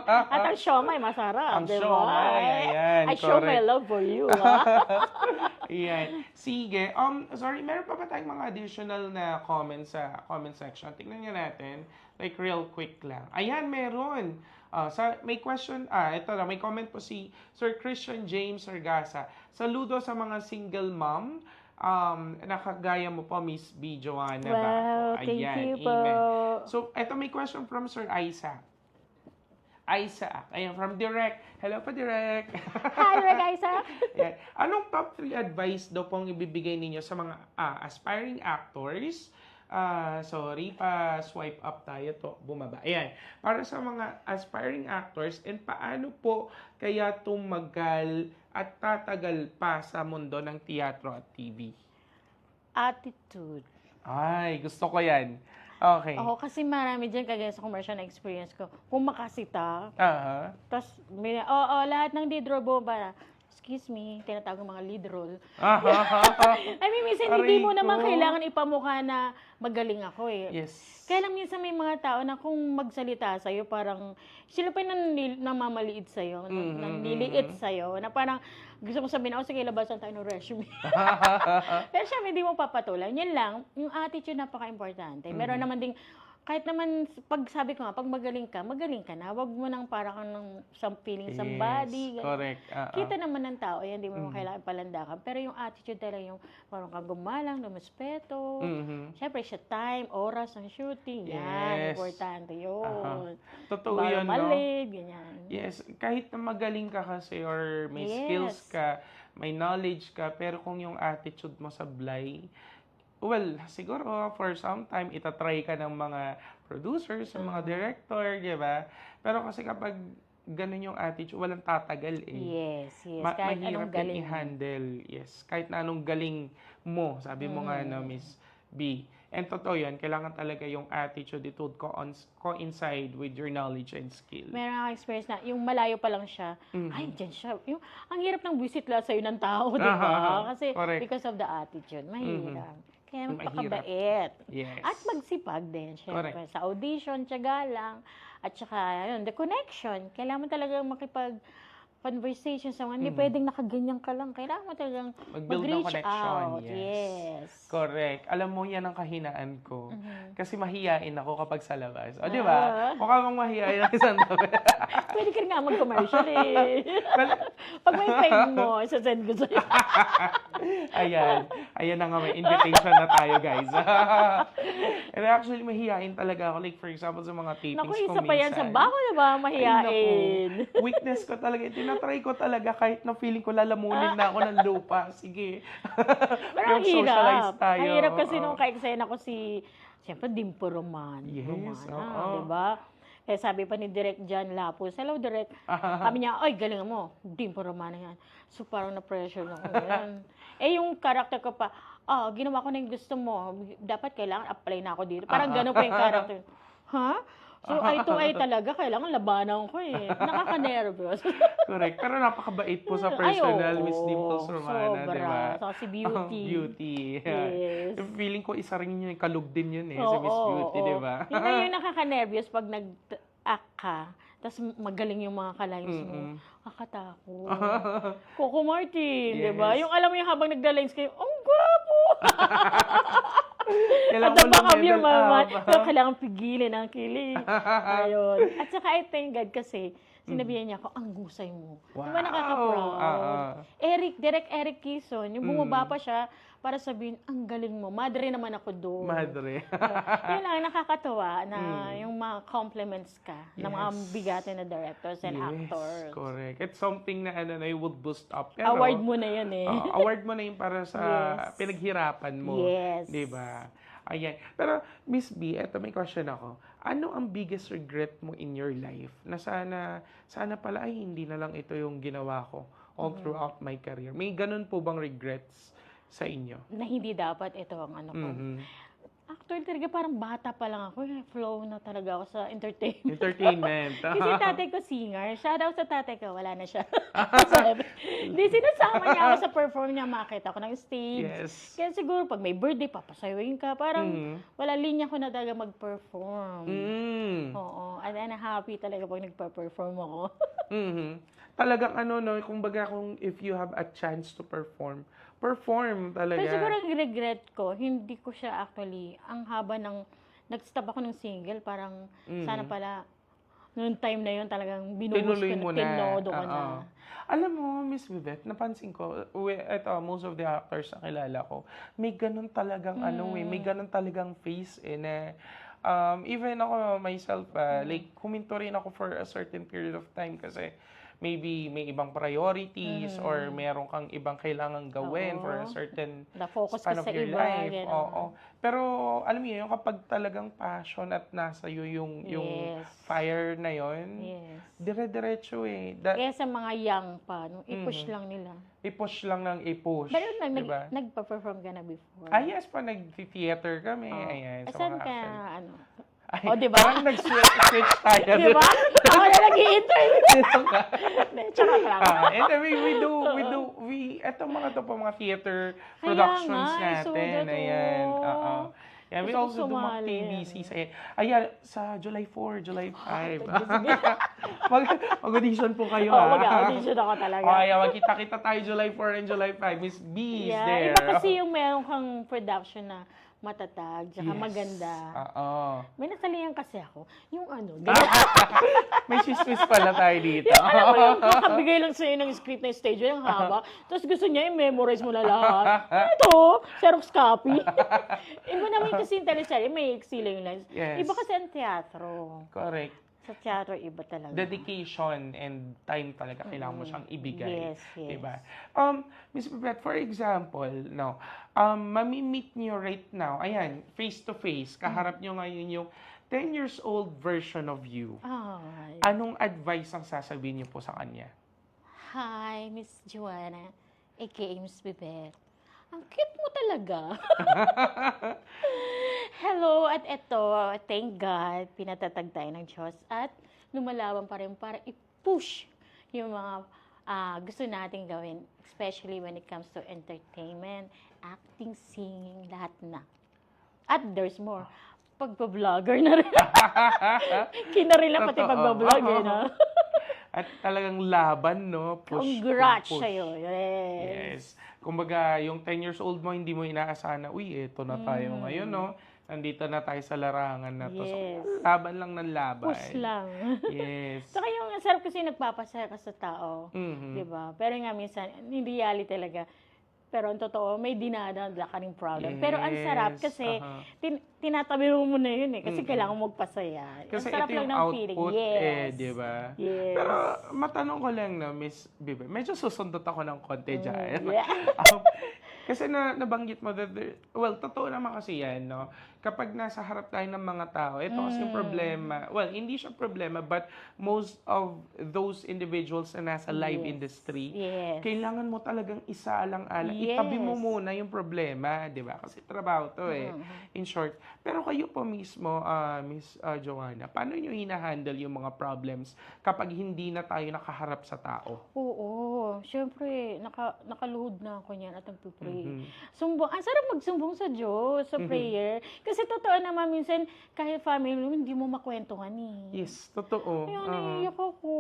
At ang siomay, masarap, Ang di ba? siomay, ayan, I show my correct. love for you, ha? Ayan. Sige. Sorry, meron pa ba tayong mga additional na comments sa comment section? Tingnan nyo natin. Like, real quick lang. Ayan, meron. May question, ito na, may comment po si Sir Christian James Sargasa. Saludo sa mga single mom. Nakagaya mo po, Miss B. Joanna. Wow, thank you po. So, ito may question from Sir Isaac. Ayan, from Direct. Hello pa, Direct. Hi, Rick Isaac. Ayan. Anong top 3 advice daw pong ibibigay ninyo sa mga aspiring actors? Sorry, swipe up tayo to, bumaba. Ayan. Para sa mga aspiring actors, and paano po kaya tumagal at tatagal pa sa mundo ng teatro at TV? Attitude. Ay, gusto ko yan. Okay. Ako kasi marami dyan, kagaya sa commercial na experience ko, kung makasita, Aha. tapos, lahat ng lead role bomba, excuse me, tinatawag ng mga lead role. I mean, minsan hindi mo Aray naman ko. kailangan ipamukha na magaling ako eh. Yes. Kaya lang minsan may mga tao na kung magsalita sa'yo, parang sila pa yung namamaliit sa'yo, nanliliit sa'yo, na parang gusto mo sabihin, sige, labasan tayo ng resume. Pero syempre, hindi mo papatulan. Yan lang, yung attitude napaka-importante. Meron naman ding kahit naman, pag sabi ko nga, pag magaling ka na. Wag mo nang para kang ng feeling somebody. Yes, ganun. correct. Kita naman ng tao, yan, di mo kailangan palandakan. Pero yung attitude talaga, yung parang kang gumalang, lumuspeto. Siyempre, siya time, oras ng shooting. Yan, Yes. importante yun. Totoo Bawal yun, no? mali, ganyan. Yes, kahit na magaling ka kasi or may skills Yes. ka, may knowledge ka, pero kung yung attitude mo sablay, well, siguro for some time, itatry ka ng mga producers, ng mga director, di ba? Pero kasi kapag ganun yung attitude, walang tatagal eh. Yes. Kahit Mahirap anong yung galing. i-handle. Yes, kahit na anong galing mo, sabi mo nga na Miss B. And totoo yan, kailangan talaga yung attitude, it would coincide with your knowledge and skill. Meron akong experience na, yung malayo pa lang siya, ay, dyan siya. Yung, ang hirap ng visit lang sa'yo ng tao, di ba? Kasi Correct. because of the attitude, mahirap. Kaya Mahirap. magpakabait. Yes. At magsipag din, syempre. Correct. Sa audition, tiyaga lang. At saka, yun, the connection. Kailangan mo talagang makipag-conversation sa mga, hindi pwedeng nakaganyan ka lang. Kailangan mo talagang Mag-build ng mag-reach connection. out. Yes. Correct. Alam mo, yan ang kahinaan ko. Kasi mahiyain ako kapag sa labas. O, di ba? Mukha kang mahiyain ang isang tabi. Pwede ka nga mag-commercial eh. Pag may time mo, isasend ko sa'yo. Ayan na nga, may invitation na tayo, guys. And actually, mahihain talaga ako. Like, for example, sa mga tapings Naku, ko isa pa yan sa minsan. bako na ba, Ay, mahihain. naku. Weakness ko talaga. Tinatry ko talaga kahit na feeling ko lalamunin na ako ng lupa. Sige. Pero ang Socialize hirap. tayo. Ang hirap kasi Oo. nung ka-eksena ko siyempre, Dimpo Roman. Yes, Romana, oo. di ba? Eh, sabi pa ni Direk John Lapus, hello Direk. Sabi niya, ay, galing mo. Dimpo Romana yan. So, parang na-pressure na ako. Yan. Yung character ko pa, ginawa ko na yung gusto mo. Dapat kailangan apply na ako dito. Parang gano'n pa yung character. Ha? So, eye to eye talaga. Kailangan labanan ko eh. Nakaka-nervous. Correct. Pero napakabait po sa Ay, personal, oo. Miss Dimples Romana, Sobra. di ba? Saka si Beauty. Beauty. Yes. Feeling ko isa rin yun, kalug din yun eh, si Miss Beauty, di ba? Yun na yung nakaka-nervous pag nag-act ka, tapos magaling yung mga kalines mo. Kakatakot. Coco Martin, di ba? Yes. Yung alam mo yung habang nagda-lines kayo, ang gwapo! Kailangan At the mo back of your level mind, up. so, kailangan pigilin ang kilig. Ayun. At saka I thank God kasi, sinabihan niya ako, ang gusay mo. Di ba nakaka-proud? Direk Eric Kison, yung bumaba pa siya para sabihin, ang galing mo. Madre naman ako doon. Madre. Yun lang, nakakatawa na yung mga compliments ka ng mga bigatin na directors and actors. Correct. It's something na you would boost up. Pero, Award mo na yun eh. award mo na yun para sa Yes. pinaghirapan mo. Yes. Di ba? Ayan. Pero, Miss B, eto may question ako. Ano ang biggest regret mo in your life? Na sana pala, ay, hindi na lang ito yung ginawa ko all throughout my career. May ganun po bang regrets sa inyo? Na hindi dapat ito ang ano ko. Actually, talaga parang bata pa lang ako. Flow na talaga ako sa entertainment. Entertainment. Kasi tatay ko singer. Shout out sa tatay ko. Wala na siya. Hindi, sinasama niya ako sa perform niya. Makita ko ng stage. Yes. Kaya siguro pag may birthday, papasayawin ka. Parang wala linya ko na talaga mag-perform. Oo. And then happy talaga pag nagpa-perform ako. Talagang kumbaga kung if you have a chance to perform talaga. Pero siguro ang regret ko, hindi ko siya actually, ang haba ng, nag-stop ako ng single, parang sana pala, noong time na yun talagang binuhos Tinuloy mo ko na. tinodo ko Oo. na. Alam mo, Miss Vivette, napansin ko, most of the actors na kilala ko, may ganun talagang may ganun talagang face na even ako myself, like, huminto rin ako for a certain period of time kasi maybe may ibang priorities or meron kang ibang kailangan gawin for a certain Na-focus span ka of sa your iba, life. gano'n. Oo. Pero alam mo yun, kapag talagang passion at nasa iyo yung Yes. fire na yun, Yes. dire-diretso eh. Kaya sa mga young pa, i-push lang nila. I-push lang ng i-push. Pero diba? nagpa-perform ka na before. Yes pa, nag-theater kami. Ayan, sa Saan mga ka, action. Ay, di ba? Parang nag-switch tayo. Di ba? Ako na nag-i-interview. Tsaka lang. And then etong mga to po, mga theater productions nga, natin. sugat, Ayan, oo. Yeah, we Gusto ko also do mga sumali. TVCs. Ayan, sa July 4, July 5. Mag-audition po kayo, Oo, mag-audition ako talaga. Ayan, magkita-kita tayo July 4 and July 5. Miss B is there. Iba kasi yung meron kang production na matatag, tsaka Yes. maganda. Oo. May nasalihan kasi ako. Yung ano, May chismis pala tayo dito. alam mo yung kakabigay lang sa'yo ng script na stage, yung haba. Tapos gusto niya i-memorize mo na lahat. Ito, Xerox copy. Iba naman kasi yung teleserye, may eksila yung lines. Yes. Iba kasi ang teatro. Correct. Sa teatro, iba talaga. Dedication and time talaga kailangan mo siyang ibigay. Yes, yes. Diba? Miss Babette, for example, no, mami-meet nyo right now, ayan, face to face, kaharap nyo ngayon yung 10 years old version of you. Ay. Anong advice ang sasabihin niyo po sa kanya? Hi, Miss Joanna, aka Miss Bibet. Ang cute mo talaga. Hello, at eto, thank God, pinatatag tayo ng Diyos at lumalaban pa rin para i-push yung mga gusto nating gawin, especially when it comes to entertainment, acting, singing, lahat na. At there's more. Pagpa-vlogger na rin. Kinaril na pati Totoo. pagpa-vlogger na. At talagang laban, no? Push, Congrats push. sa'yo. Yes. Yes. Kumbaga, yung 10 years old mo, hindi mo inaasahan na, uy, eto na tayo ngayon, no? Nandito na tayo sa larangan na to. Yes. So, laban lang ng laban. Push lang. Yes. Saka yung sarap kasi nagpapasaya ka sa tao. Mhm. Diba? Pero nga minsan, hindi reality talaga. Pero ang totoo, may dinadala ka ring problem. Pero ang sarap Yes. kasi Aha. tinatabi mo muna yun eh. Kasi kailangan mo magpasaya. Kasi ang sarap ito yung lang ng output feeling. eh, Yes. di ba? Yes. Pero matanong ko lang na, Miss Bibe, medyo susundot ako ng konti dyan. yeah. Kasi nabanggit mo that, well, totoo naman kasi yan, no? Kapag nasa harap tayo ng mga tao, ito kasi yung problema. Well, hindi siya problema, but most of those individuals na nasa live Yes. industry, Yes. kailangan mo talagang isa-alang-alang. Yes. Itabi mo muna yung problema, di ba? Kasi trabaho to eh, in short. Pero kayo po mismo, Miss Joanna, paano nyo hinahandle yung mga problems kapag hindi na tayo nakaharap sa tao? Oo. Siyempre, nakaluhod na ako niyan at nagpipray. Mhm. Sumbong. Ang sarap magsumbong sa Diyos, sa prayer. Kasi totoo naman, minsan, kahit family mo, hindi mo makwentuhan eh. Yes, totoo. Ayun, naiiyak ako.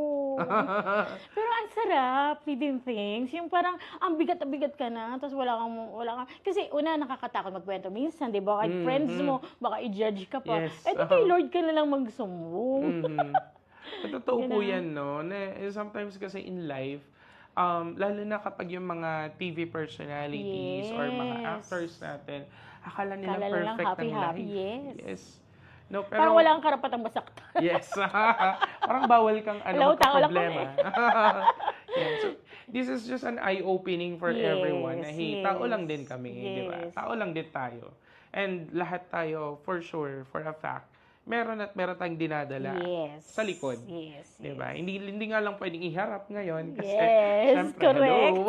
Pero ang sarap, leading things. Yung parang, ang bigat ka na, tapos wala kang, kasi una, nakakatakot magkwento. Minsan, di ba, kahit friends mo, baka i-judge ka pa. Yes, Eh, di kay Lord ka na lang magsumbong. Mhm. Totoo po Yun na. yan, no? Na, sometimes kasi in life, lalo na kapag yung mga TV personalities or mga Yes. actors natin, akala nila Akala nilang perfect ang happy-happy, life. yes. No, Parang wala kang karapatang masaktan. Yes. Parang bawal kang Hello, tao lang magka-problema. Yeah. So, this is just an eye-opening for Yes, everyone na, hey, tao yes, lang din kami, di ba? yes. Tao lang din tayo. And lahat tayo, for sure, for a fact, meron tayong dinadala Yes. sa likod. Yes. Di ba? Hindi nga lang pwedeng iharap ngayon kasi, Yes, syempre, correct. hello.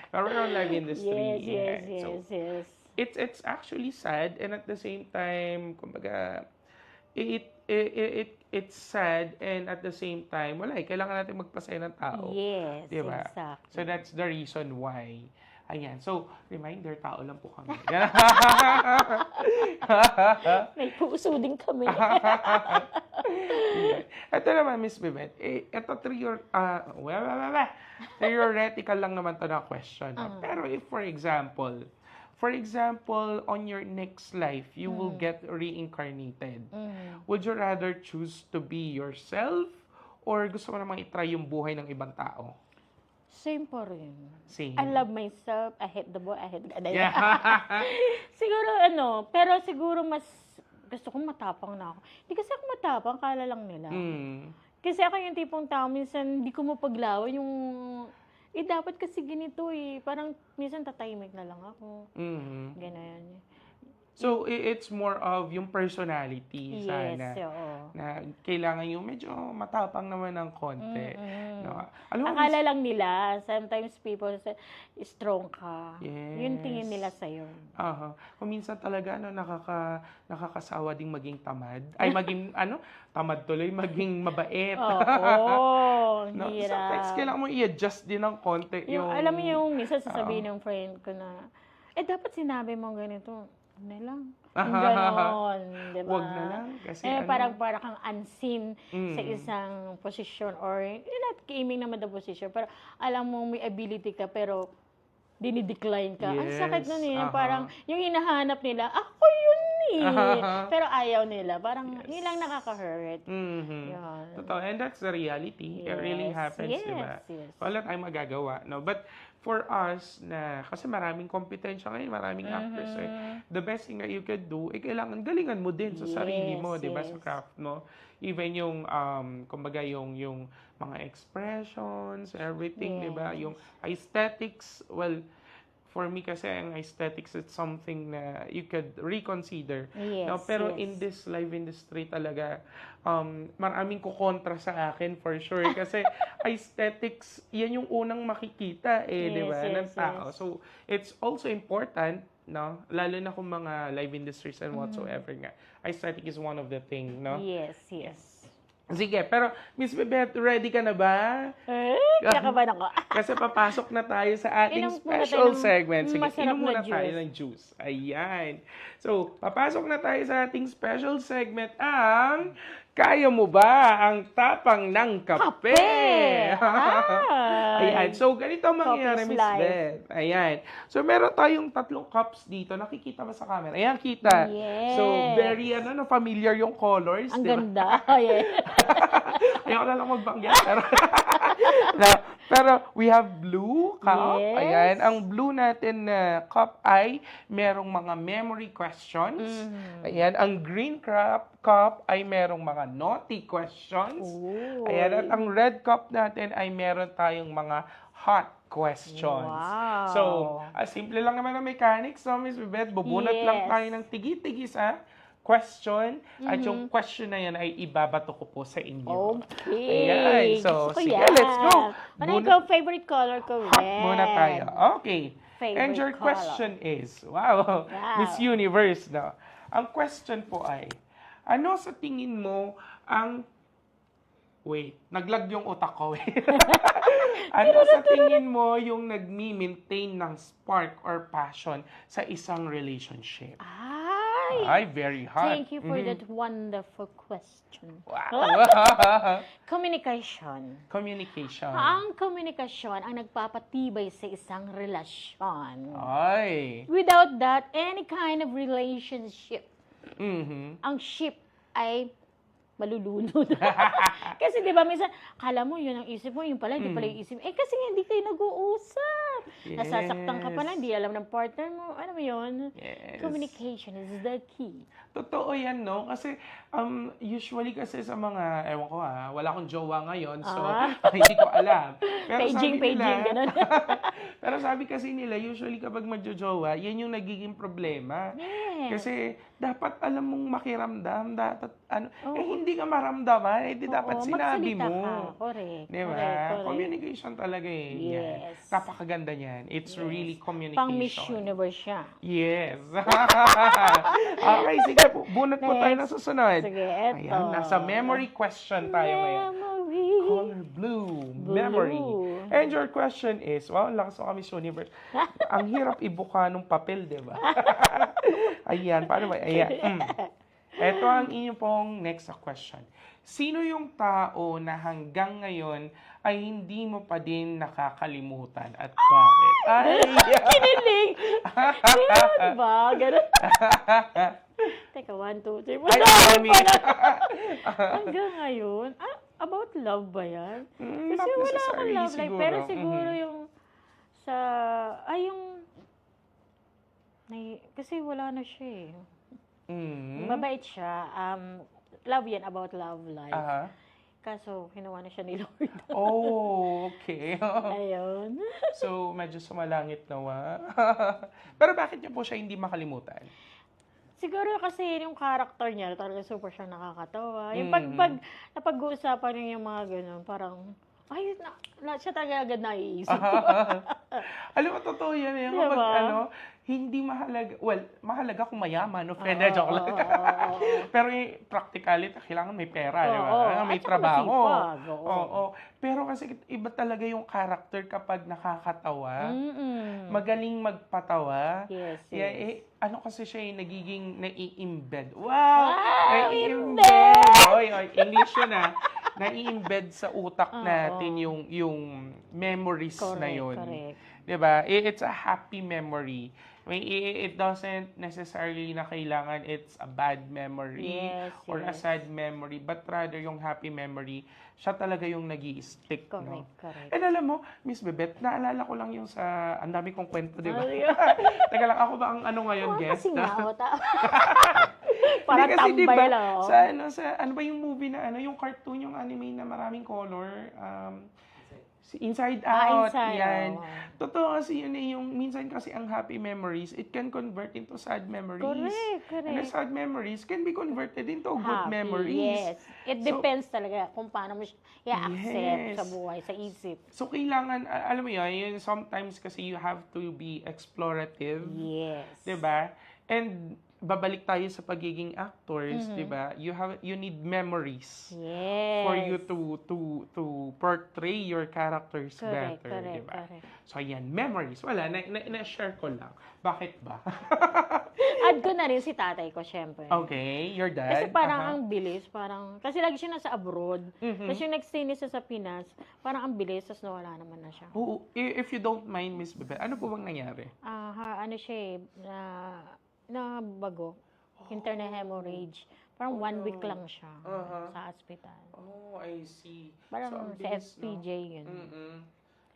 Pero we're on live industry. Yes, Yeah. So, yes. it's actually sad and at the same time, kumbaga, it's sad and at the same time, wala kailangan natin magpasaya ng tao. Yes, Diba? exactly. So that's the reason why. Ayan. So, reminder, tao lang po kami. May puso din kami. Ito naman, Miss Bibet, ito theoretical lang naman to na question. Pero if, for example, on your next life, you will get reincarnated. Would you rather choose to be yourself or gusto mo namang itry yung buhay ng ibang tao? Same pa rin. Same. I love myself. I hate the boy. I hate the guy. Yeah. Siguro pero siguro mas gusto kong matapang na ako. Hindi kasi ako matapang, kala lang nila. Kasi ako yung tipong tao, minsan hindi ko mapaglawan yung, dapat kasi ganito eh. Parang minsan tatahimik na lang ako. Ganun. So, it's more of yung personality sana. Yes, oo. Na kailangan yung medyo matapang naman ng konti. No? Alam mo, Akala lang nila, sometimes people say, strong ka. Yes. Yun tingin nila sa'yo. Kung minsan talaga, nakakasawa ding maging tamad. Ay, maging, tamad tuloy, maging mabait. Oo, No? hirap. Sometimes kailangan mo i-adjust din ng konti yung... Alam mo yung minsan sasabihin ng friend ko na, dapat sinabi mo ganito. Huwag na lang. Yung ganon, diba? Huwag na lang. Kasi parang kang unseen sa isang posisyon or, not aiming naman the position, pero alam mo may ability ka, pero dinidecline ka. Ang Yes, sakit nun eh. aha. Parang yung hinahanap nila, ako yun eh. Aha. Pero ayaw nila. Parang yun lang nakaka-hurt. Mhm. Yan. Totoo. And that's the reality. It really Yes, happens, yes, di ba? yes. Wala tayong magagawa, no? But for us, kasi maraming kompetensya ngayon, maraming actors, the best thing that you could do, kailangan galingan mo din sa sarili mo, Yes, di ba? yes. Sa craft mo. Even yung, kumbaga, yung mga expressions, everything, di ba? Yes. Yung aesthetics, well, for me kasi ang aesthetics it's something na you could reconsider. Yes, No, pero yes. in this live industry talaga maraming kukontra sa akin for sure kasi aesthetics yan yung unang makikita di Yes, ba ng yes, tao. yes. So it's also important, no, lalo na kung mga live industries and whatsoever nga. Aesthetic is one of the thing, no. Yes, yes. Sige, pero Miss Bebet, ready ka na ba? Kinakabahan ako. Kasi papasok na tayo sa ating Inom muna tayo special ng segment. Sige, masarap inom muna na tayo juice. ng juice. Ayan. So, papasok na tayo sa ating special segment ang Kaya Mo Ba Ang Tapang ng Kape? Ay! Ayan. So, ganito ang mangyayari, Coffee's Miss life. Beth. Ayan. So, meron tayong 3 cups dito. Nakikita ba sa camera? Ayan, kita. Yes. So, very, familiar yung colors. Ang di ba? ganda. Oh, yeah. Ayoko na lang magbanggit. Pero we have blue cup. Yes. Ayan. Ang blue natin na cup ay merong mga memory questions. Ayan. Ang green cup ay merong mga naughty questions. Ooh. Ayan. At ang red cup natin ay meron tayong mga hot questions. Wow. So, simple lang naman ang mechanics. So, Miss Bebet, bubunot lang Yes. tayo ng tigi-tigis, question. At yung question na yan ay ibabato ko po sa inyo. Okay. Ayan. So, Gusto ko sige, yan. let's go. Ano Bunot- ikaw, favorite color ko, Hot red. muna tayo. Okay. Favorite And your color. question is, wow, Miss Universe, no? Ang question po ay, ano sa tingin mo ang, wait, naglag yung utak ko. Ano sa tingin mo yung nagmi-maintain ng spark or passion sa isang relationship? Ay, very hot. Thank you for that wonderful question. Wow. Communication. Communication. Ang komunikasyon ang nagpapatibay sa isang relasyon. Ay. Without that, any kind of relationship, Mhm. ang ship ay malulunod. Kasi di ba, minsan, kala mo yun ang isip mo, yun pala, hindi pala yung isip mo. Kasi nga, hindi kayo nag-uusap. Nasasaktan ka pala, hindi alam ng partner mo. Ano mo yun? Yes. Communication is the key. Totoo yan, no? Kasi usually kasi sa mga, ewan ko wala akong jowa ngayon, so hindi ko alam. Pero Paging, ganun. pero sabi kasi nila, usually kapag magjojowa, yan yung nagiging problema. Yes. Kasi dapat alam mong makiramdam, dapat hindi ka maramdaman, dapat sinabi magsalita mo. ka. Correct. Di ba? Correct. Communication talaga eh. Yan. Yes. Napakaganda niyan. It's really communication. Pang Miss Universe siya. Yes. Okay, sige po. Bunot po tayo na susunod. Sige, eto. Ayan, nasa memory question tayo ngayon. Memory. Color blue. Memory. And your question is, wow, ang lakas ng Miss Universe. Ang hirap ibuka ng papel, di ba? Ayan, paano ba? Ayan. Ito ang inyong pong next question. Sino yung tao na hanggang ngayon ay hindi mo pa din nakakalimutan at bakit? Ay! Kinilig! Ganun ba? Ganun. Teka, 1, 2, 3. Ay, mami. Hanggang ngayon, about love ba yan? Not Kasi wala akong necessarily love life. siguro. Pero siguro Mhm. yung sa, kasi wala na siya eh. Mm. Mabait siya. Love yan, about love life. Aha. Kaso, kinuha na siya ni Lord. Oh, okay. Ayun. So, medyo sumalangit nawa. Pero bakit niyo po siya hindi makalimutan? Siguro kasi yung character niya, talaga super siya nakakatawa. Yung Mm. pag napag-uusapan niya yung mga ganun, parang, ay, siya talaga agad naiisip ko. Alam mo, totoo yan eh. Diba? Kapag hindi mahalaga, mahalaga kung mayaman, joke lang. Pero yung practicality, kailangan may pera, di ba? Oo. May At saka trabaho. masipag, oo. Oo. Pero kasi iba talaga yung character kapag nakakatawa. Magaling magpatawa. Yes, Yeah, yes. kasi siya yung nagiging nai-embed. Wow! Nai-embed! Oy, English yun nai-embed sa utak natin yung memories na Correct, yun. correct. 'Diba? It's a happy memory. I mean, it doesn't necessarily na kailangan it's a bad memory Yes, or a yes. sad memory, but rather yung happy memory, siya talaga yung nag-i-stick, no? Correct. And alam mo, Miss Bebet, naalala ko lang yung sa, ang dami kong kwento, di ba? Ay, Teka lang, ako ba ang ano ngayon, guest? kasi nga, parang Hindi kasi, di tambay ba, lang. Oh. ano ba yung movie na ano, yung cartoon, yung anime na maraming color, si Inside Out, Inside yan. Out. Totoo kasi yun eh, yung minsan kasi ang happy memories, it can convert into sad memories. Correct. And the sad memories can be converted into good Happy, memories. Yes. It So, depends talaga kung paano mo siya i-accept Yes. sa buhay, sa isip. So, kailangan, alam mo yun, sometimes kasi you have to be explorative. Yes. Diba? And babalik tayo sa pagiging actors, Mm-hmm. diba? You need memories Yes. for you to portray your characters Correct, better, correct, diba? correct. So, ayan, memories. Wala, na-share ko lang. Bakit ba? Add ko na rin si tatay ko, syempre. Okay, your dad. Kasi parang Aha. ang bilis, kasi lagi siya nasa abroad. Mhm. Tapos yung nag-stay niya sa Pinas, parang ang bilis, tapos nawala naman na siya. Oo, if you don't mind, Miss Bebe, ano po bang nangyari? Ano siya eh, na bago. Internal hemorrhage. Parang 1 week lang siya Aha. sa hospital. Oh, I see. Parang So, ang sa bilis, FPJ yun. Mm-mm.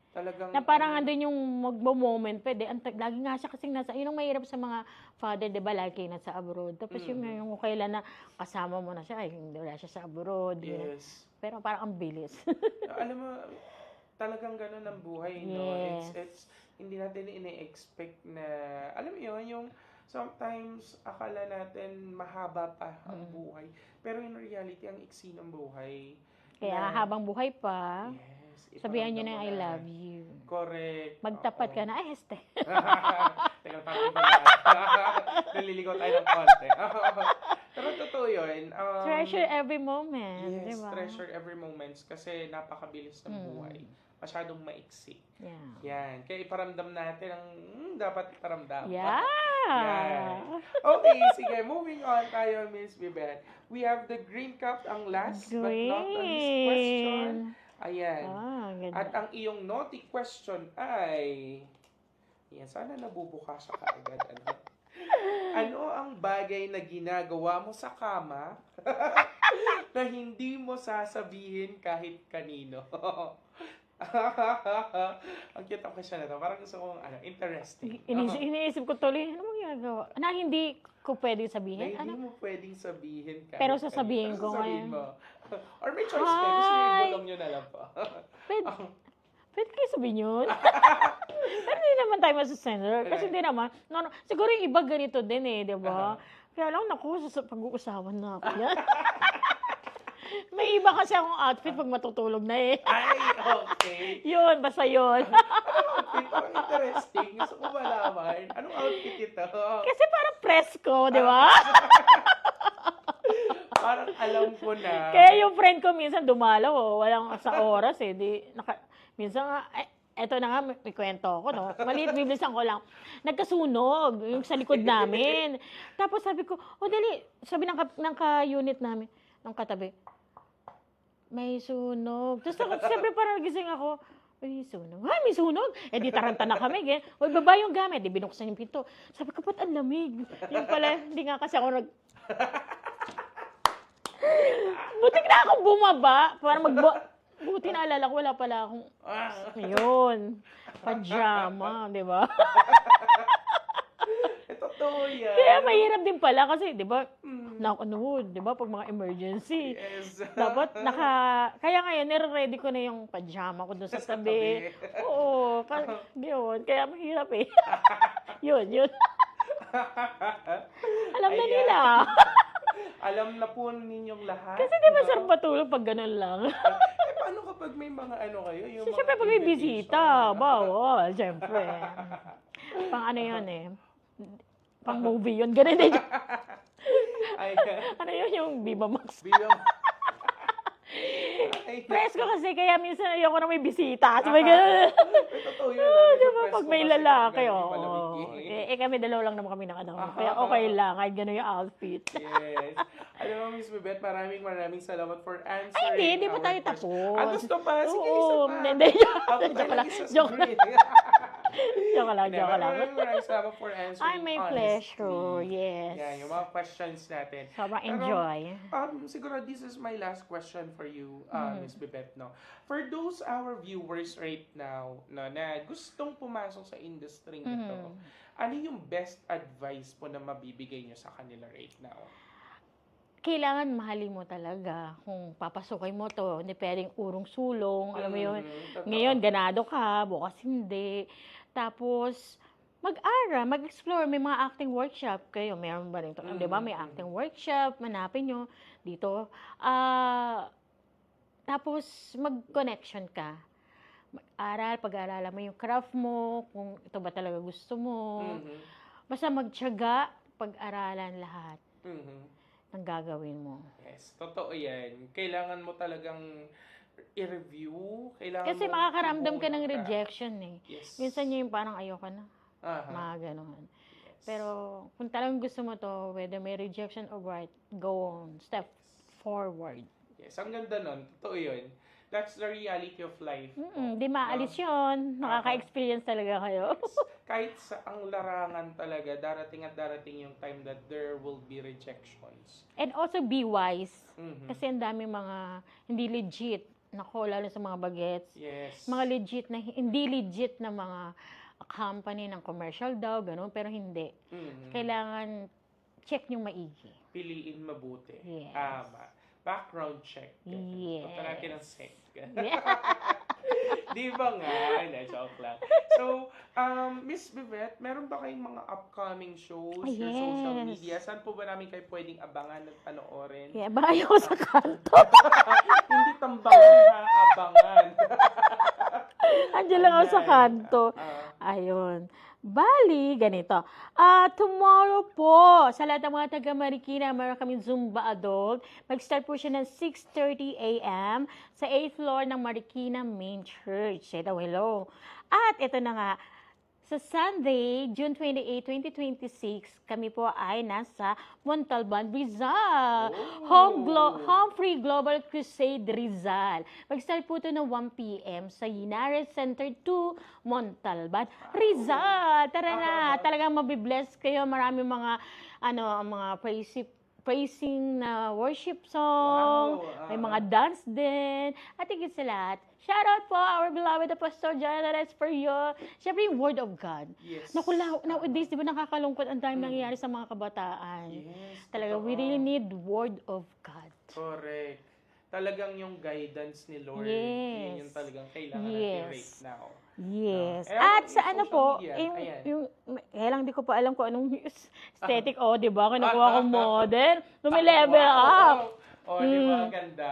Talagang... Na parang andun yung magmo-moment, pwede. Lagi nga siya kasing nasa, yun ang mahirap sa mga father, di ba, lagi nasa abroad. Tapos yung kailan na kasama mo na siya, ay, hindi wala siya sa abroad. yun. Yes. Pero parang ang bilis. Alam mo, talagang ganun ang buhay, no? Yes. It's hindi natin ine-expect na, alam mo yun, yung sometimes akala natin mahaba pa ang buhay. Pero in reality, ang iksi ng buhay. Kaya habang buhay pa, Yes. sabihan nyo iparamdam na I mo love you. Correct. Magtapat Oo. ka na, ay, este. Teka, parang iba na. Naliligaw tayo ng konti. Pero totoo yun. Treasure every moment, di Yes, ba? treasure every moments kasi napakabilis ng buhay. Masyadong maiksi. Yeah. Yan. Kaya iparamdam natin ang dapat iparamdam. Yeah. Yan. Okay, sige. Moving on tayo, Miss Bibet. We have the green cup, ang last but not the least question. Ayan. Ganda. At ang iyong naughty question ay... Yan, sana nabubukas ka agad. Ano ang bagay na ginagawa mo sa kama na hindi mo sasabihin kahit kanino? Ang cute ang question na to. Parang gusto kong, interesting. Iniisip ko tuloy, ano mo ginagawa? Na hindi ko pwedeng Na sabihin? hindi Ano? mo pwedeng sabihin kahit Pero sasabihin kanino. ko Pero sasabihin ngayon. mo. Or may choice ka. Gusto nyo Hi! ibulong nyo na lang po. Pwede kayo sabihin yun? Pero hindi naman tayo masasender. Kasi hindi naman. Siguro yung iba ganito din eh, di ba? Kaya lang, naku, sa pag-uusawan na ako yan. May iba kasi akong outfit pag matutulog na eh. Ay, okay. Yun, basta yun. Parang interesting. Gusto ko malaman. Anong outfit ito? Kasi parang presko, di ba? Parang alam ko na. Kaya yung friend ko minsan dumalaw, walang sa oras eh. Minsan nga, eto na nga, may kwento ako, no? Maliit, bibilisan ko lang. Nagkasunog, yung sa likod namin. Tapos sabi ko, dali, sabi ng ka-unit namin, ng katabi, may sunog. Tapos siyempre parang nagising ako, may sunog. May sunog? Di taranta na kami. Baba yung gamit. Di binuksan yung pinto. Sabi ko, ba't ang lamig? Yung pala, hindi nga kasi ako Butik na akong bumaba. Para Buti naalala ko, wala pala akong... Yun. Pajama, di ba? Totoo yan. Kaya mahirap din pala kasi, di ba, di ba, pag mga emergency, Yes. dapat kaya ngayon, nire-ready ko na yung pajama ko doon sa tabi. Oo, yun, kaya mahirap eh. yun. Alam na Ayan. nila. Alam na po ninyong lahat. Kasi di ba sarap matulog pag ganun lang? Paano kapag may mga kayo? Yung mga Siyempre pag may bisita, bawal, siyempre. Pang ano yun eh. Pang movie yun, ganun eh. Ano yun yung Viva Max? Presko kasi, kaya minsan ayoko na may bisita. Sabi ganun. Totoo yun. Diba, pag may lalaki, kami dalawa lang naman kami ng Kaya okay lang, kahit gano'n yung outfit. Yes. Alam mo, Miss Bebet, maraming salamat for answering. Hindi pa our tayo question. tapos. Gusto pa? Sige, Oo, isa pa. hindi. Bago tayo Joke lang. mag-isa sa Joke break. Joke lang, joke lang. Maraming salamat for answering Ay, my honestly. pleasure. Yes. Yeah, yung mga questions natin. Sobrang Pero, enjoy. Siguro this is my last question for you, Mm. Miss Bebet, no? For those our viewers right now, no, na gustong pumasok sa industry nito, ano yung best advice po na mabibigay nyo sa kanila right now? Kailangan mahalin mo talaga kung papasukin mo to. Hindi pwedeng urong-sulong. Alam mo yun? Totoo. Ngayon, ganado ka. Bukas hindi. Tapos, mag-aral, mag-explore. May mga acting workshop kayo. Meron ba rin? Di ba? May acting workshop. Manapin nyo dito. Tapos, mag-connection ka. Mag-aral, pag-aaralan mo yung craft mo, kung ito ba talaga gusto mo. Basta magtiyaga, pag-aralan lahat ng gagawin mo. Yes, totoo yan. Kailangan mo talagang i-review. Kailangan Kasi mo makakaramdam ka ng pumunta. rejection eh. Yes. Minsan yung parang ayoko na. Aha. Mga ganon. Yes. Pero kung talagang gusto mo to, whether may rejection or what, go on. Step forward. Yes, ang ganda nun. Totoo yun. That's the reality of life. Di maalis yun. Nakaka-experience talaga kayo. Kahit sa ang larangan talaga, darating at darating yung time that there will be rejections. And also be wise. Mhm. Kasi ang dami mga hindi legit. Nako, lalo sa mga bagets. Yes. Mga legit na, hindi legit na mga company ng commercial daw, gano'n, pero hindi. Mhm. Kailangan check nyo maigi. Piliin mabuti. Yes. Tama. Background check. Yes. Punta natin ang set. Yeah. Di ba nga? Hindi, joke lang. So, Miss Bebet, meron ba kayong mga upcoming shows, your social Yes. media? Saan po ba namin kayo pwedeng abangan at panoorin? Kaya ba ayaw sa kanto? Hindi tambangan ha, abangan. Andiyan lang ako sa kanto. Ayun. Bali, ganito. Tomorrow po, sa lahat ng mga taga Marikina, meron kami Zumba Adult. Mag-start po siya ng 6:30 a.m. sa 8th floor ng Marikina Main Church. Hello. At ito na nga, sa Sunday, June 28, 2026, kami po ay nasa Montalban, Rizal. Home Free Global Crusade Rizal. Mag-start po ito ng 1 p.m. sa Linares Center 2, Montalban, Rizal. Tara na, talagang mabibless kayo. Marami mga, mga praising na worship song. Wow. May mga dance din. At higit sa lahat, shout out po our beloved Pastor Jonathan Esperio. Siyempre yung Word of God. Yes. Naku, nowadays, di ba nakakalungkot ang dami nangyayari sa mga kabataan. Yes, Talaga, we totoo. really need Word of God. Correct. Talagang yung guidance ni Lord, Yes. yun yung talagang kailangan natin Yes. right now. Yes. Eh, At yung sa ano social po, media, ayan. lang di ko pa alam kung anong aesthetic. Di ba? Kinukuha ko model. Lumilevel Wow. up. Oh, di ba? Ganda.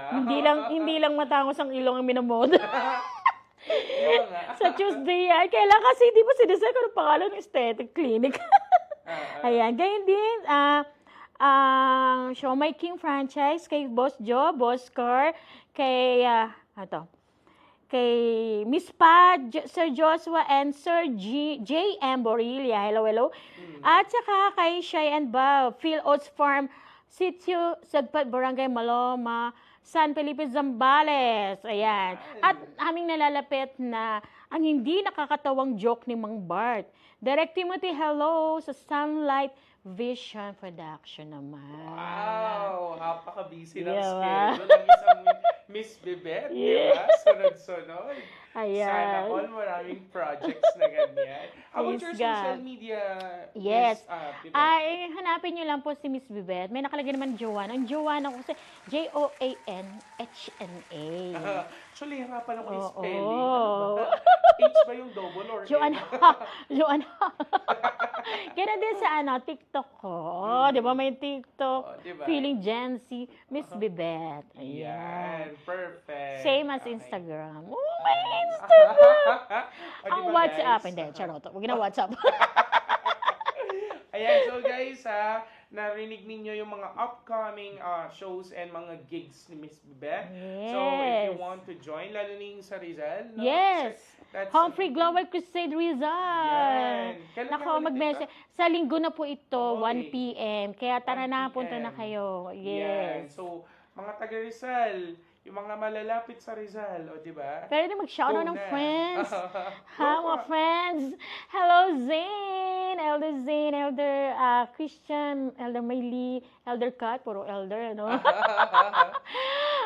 Hindi lang matangos ang ilong ang minamodel. Di ba nga? Sa Tuesday yan. Kailan kasi, di ba sinisay ko ng pangalan ng aesthetic clinic? Ayan. Ganyan din, Show My King franchise kay Boss Joe, Boss Car, kay, kay Miss Pa, Sir Joshua, and Sir J.M. Borilla. Hello. At saka kay Shy and Bob, Phil Oats Farm, Sitio, Sagpat, Barangay Maloma, San Felipe, Zambales. Ayan. At aming nalalapit na ang hindi nakakatawang joke ni Mang Bart. Direct Timothy, hello, sa Sunlight Vision Production naman. Wow! Napaka-busy ng Diba? schedule ng isang Miss Bebet, di ba? Sunod-sunod. Ayan. Sana all maraming projects na ganyan. How about your Praise God. social media? Yes. Miss, Bebet? Ay, hanapin nyo lang po si Miss Bebet. May nakalagay naman Joanna. Ang Joanna ko kasi Joanhna. Actually, hirapan ako yung Oo. spelling. Ano ba? H ba yung double or Joanna. N? Joanna. Ganun din sa TikTok ko. Di ba may TikTok? Diba? Feeling Gen Z. Miss Bebet. Yan. Perfect. Same as Okay. Instagram. Oh, my Instagram. O, Ang diba, WhatsApp. guys? Hindi, charot. Huwag na WhatsApp. Ayan, so guys, narinig ninyo yung mga upcoming shows and mga gigs ni Miss Bebet. So, if you Yes. want to join, lalo na yung sa Rizal, no? Yes. That's Home Free Global Crusade Rizal. Yan. Kailan Nako, nga ulit mag-message. Sa linggo na po ito, Oy. 1 p.m. Kaya tara 1 na, punta na PM. kayo. Yan. Yes. So, mga taga Rizal, Yung mga malalapit sa Rizal, o di ba? Pwede mag-shoutout Go ng na. friends. Go Hi, mga for- friends. Hello, Zane, Elder Christian, Elder Maylee, Elder Kat, puro Elder, ano?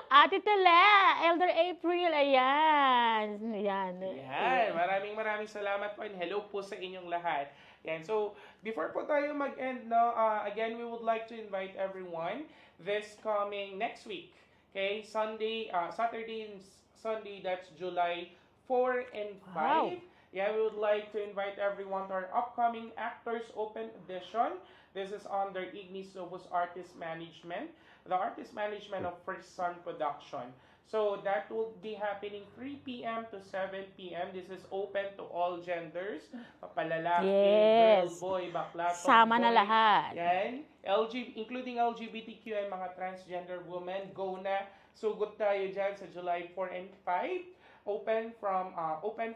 Ate Tala, Elder April, ayan. Ayan. Yan, maraming salamat po and hello po sa inyong lahat. Yan, so before po tayo mag-end, no, again, we would like to invite everyone this coming next week. Okay, Saturday and Sunday, that's July 4 and 5. Wow. Yeah, we would like to invite everyone to our upcoming Actors Open Edition. This is under Ignis Novus Artist Management, the artist management of First Sun Production. So that will be happening 3 p.m. to 7 p.m. This is open to all genders. Palalaki, Yes. girl, boy, bakla, Sama na tomboy. lahat. Yan. including LGBTQ and mga transgender women. Go na. Sugot tayo dyan sa July 4 and 5. Open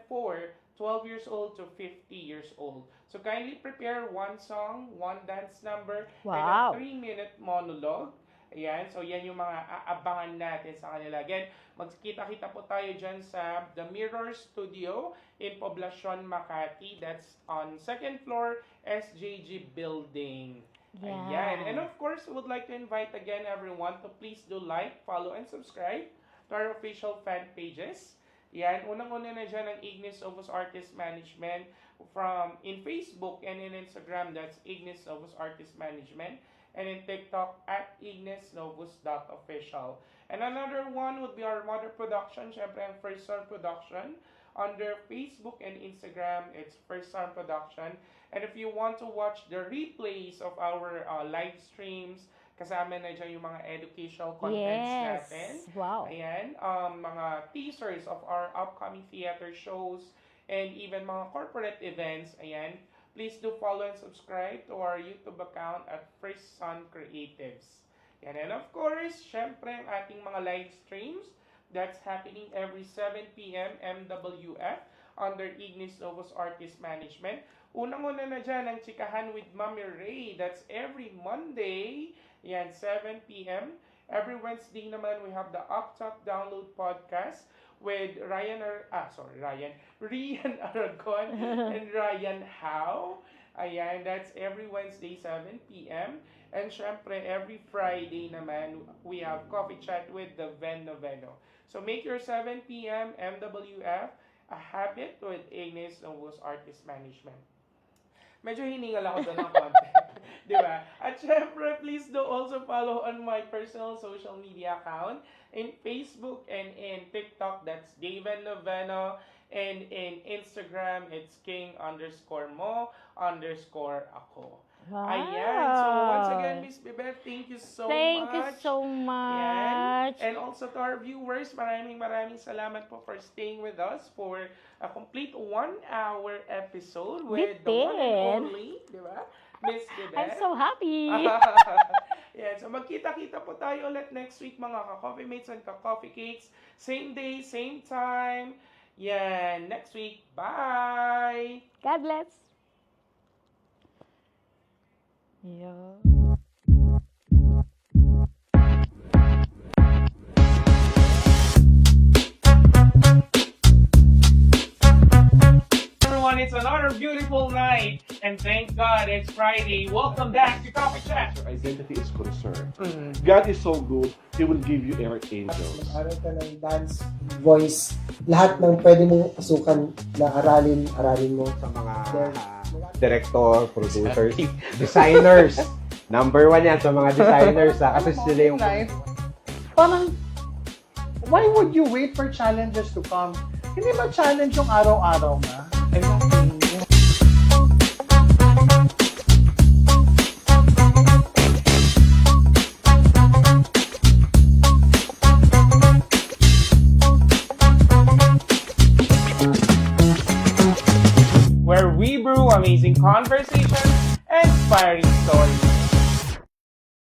for 12 years old to 50 years old. So kindly prepare one song, one dance number, Wow. and a 3-minute monologue. Ayan, so yan yung mga aabangan natin sa kanila. Again, magkita-kita po tayo dyan sa The Mirror Studio in Poblacion, Makati. That's on 2nd floor, SJG Building. Yeah. Ayan. And of course, I would like to invite again everyone to please do like, follow, and subscribe to our official fan pages. Yan, unang-una na dyan ang Ignis Novus Artist Management in Facebook and in Instagram, that's Ignis Novus Artist Management, and in TikTok at ignisnovus.official. And another one would be our mother production, syempre ang First Sun Production. Under Facebook and Instagram, it's First Sun Production. And if you want to watch the replays of our live streams, kasama na dyan yung mga educational contents Yes. natin. Wow. Ayan, mga teasers of our upcoming theater shows and even mga corporate events. Ayan, please do follow and subscribe to our YouTube account at First Sun Creatives. Yan, and of course, syempre ang ating mga live streams, that's happening every 7 p.m. MWF under Ignis Novus Artist Management. Unang-una na dyan ang Chikahan with Mami Ray. That's every Monday. Yan, 7 p.m. Every Wednesday naman, we have the Up Top Download Podcast with Rian Aragon and Ryan Howe. Ayan, that's every Wednesday, 7 p.m. And syempre, every Friday naman, we have Coffee Chat with the Ven Noveno. So make your 7 p.m. MWF a habit with Ignis Novus Artist Management. Medyo hiningal ako doon ng konti. Di ba? At syempre, please do also follow on my personal social media account in Facebook and in TikTok. That's David Noveno. And in Instagram, it's king_mo_ako. Wow. Ayan. So once again, Miss Bebeth, thank you so Thank you much. so much. And also to our viewers, maraming salamat po for staying with us for a complete 1-hour episode with the one and only, di ba? Miss Bebeth. I'm so happy. Yeah, so magkita-kita po tayo ulit next week mga ka-coffee mates and ka-coffee cakes. Same day, same time. Yan, next week. Bye! God bless. Yeah. Everyone, it's another beautiful night, and thank God it's Friday. Welcome back to Coffee Chat. Your identity is concerned. God is so good, He will give you angels. Mag-aral ka ng dance, voice, lahat ng pwede mong pasukan na aralin mo. Sa mga director, producers, designers. Number 1 yan sa mga designers. Kasi sila yung... Life, parang, why would you wait for challenges to come? Hindi ba challenge yung araw-araw na? Where we brew amazing conversations and inspiring stories.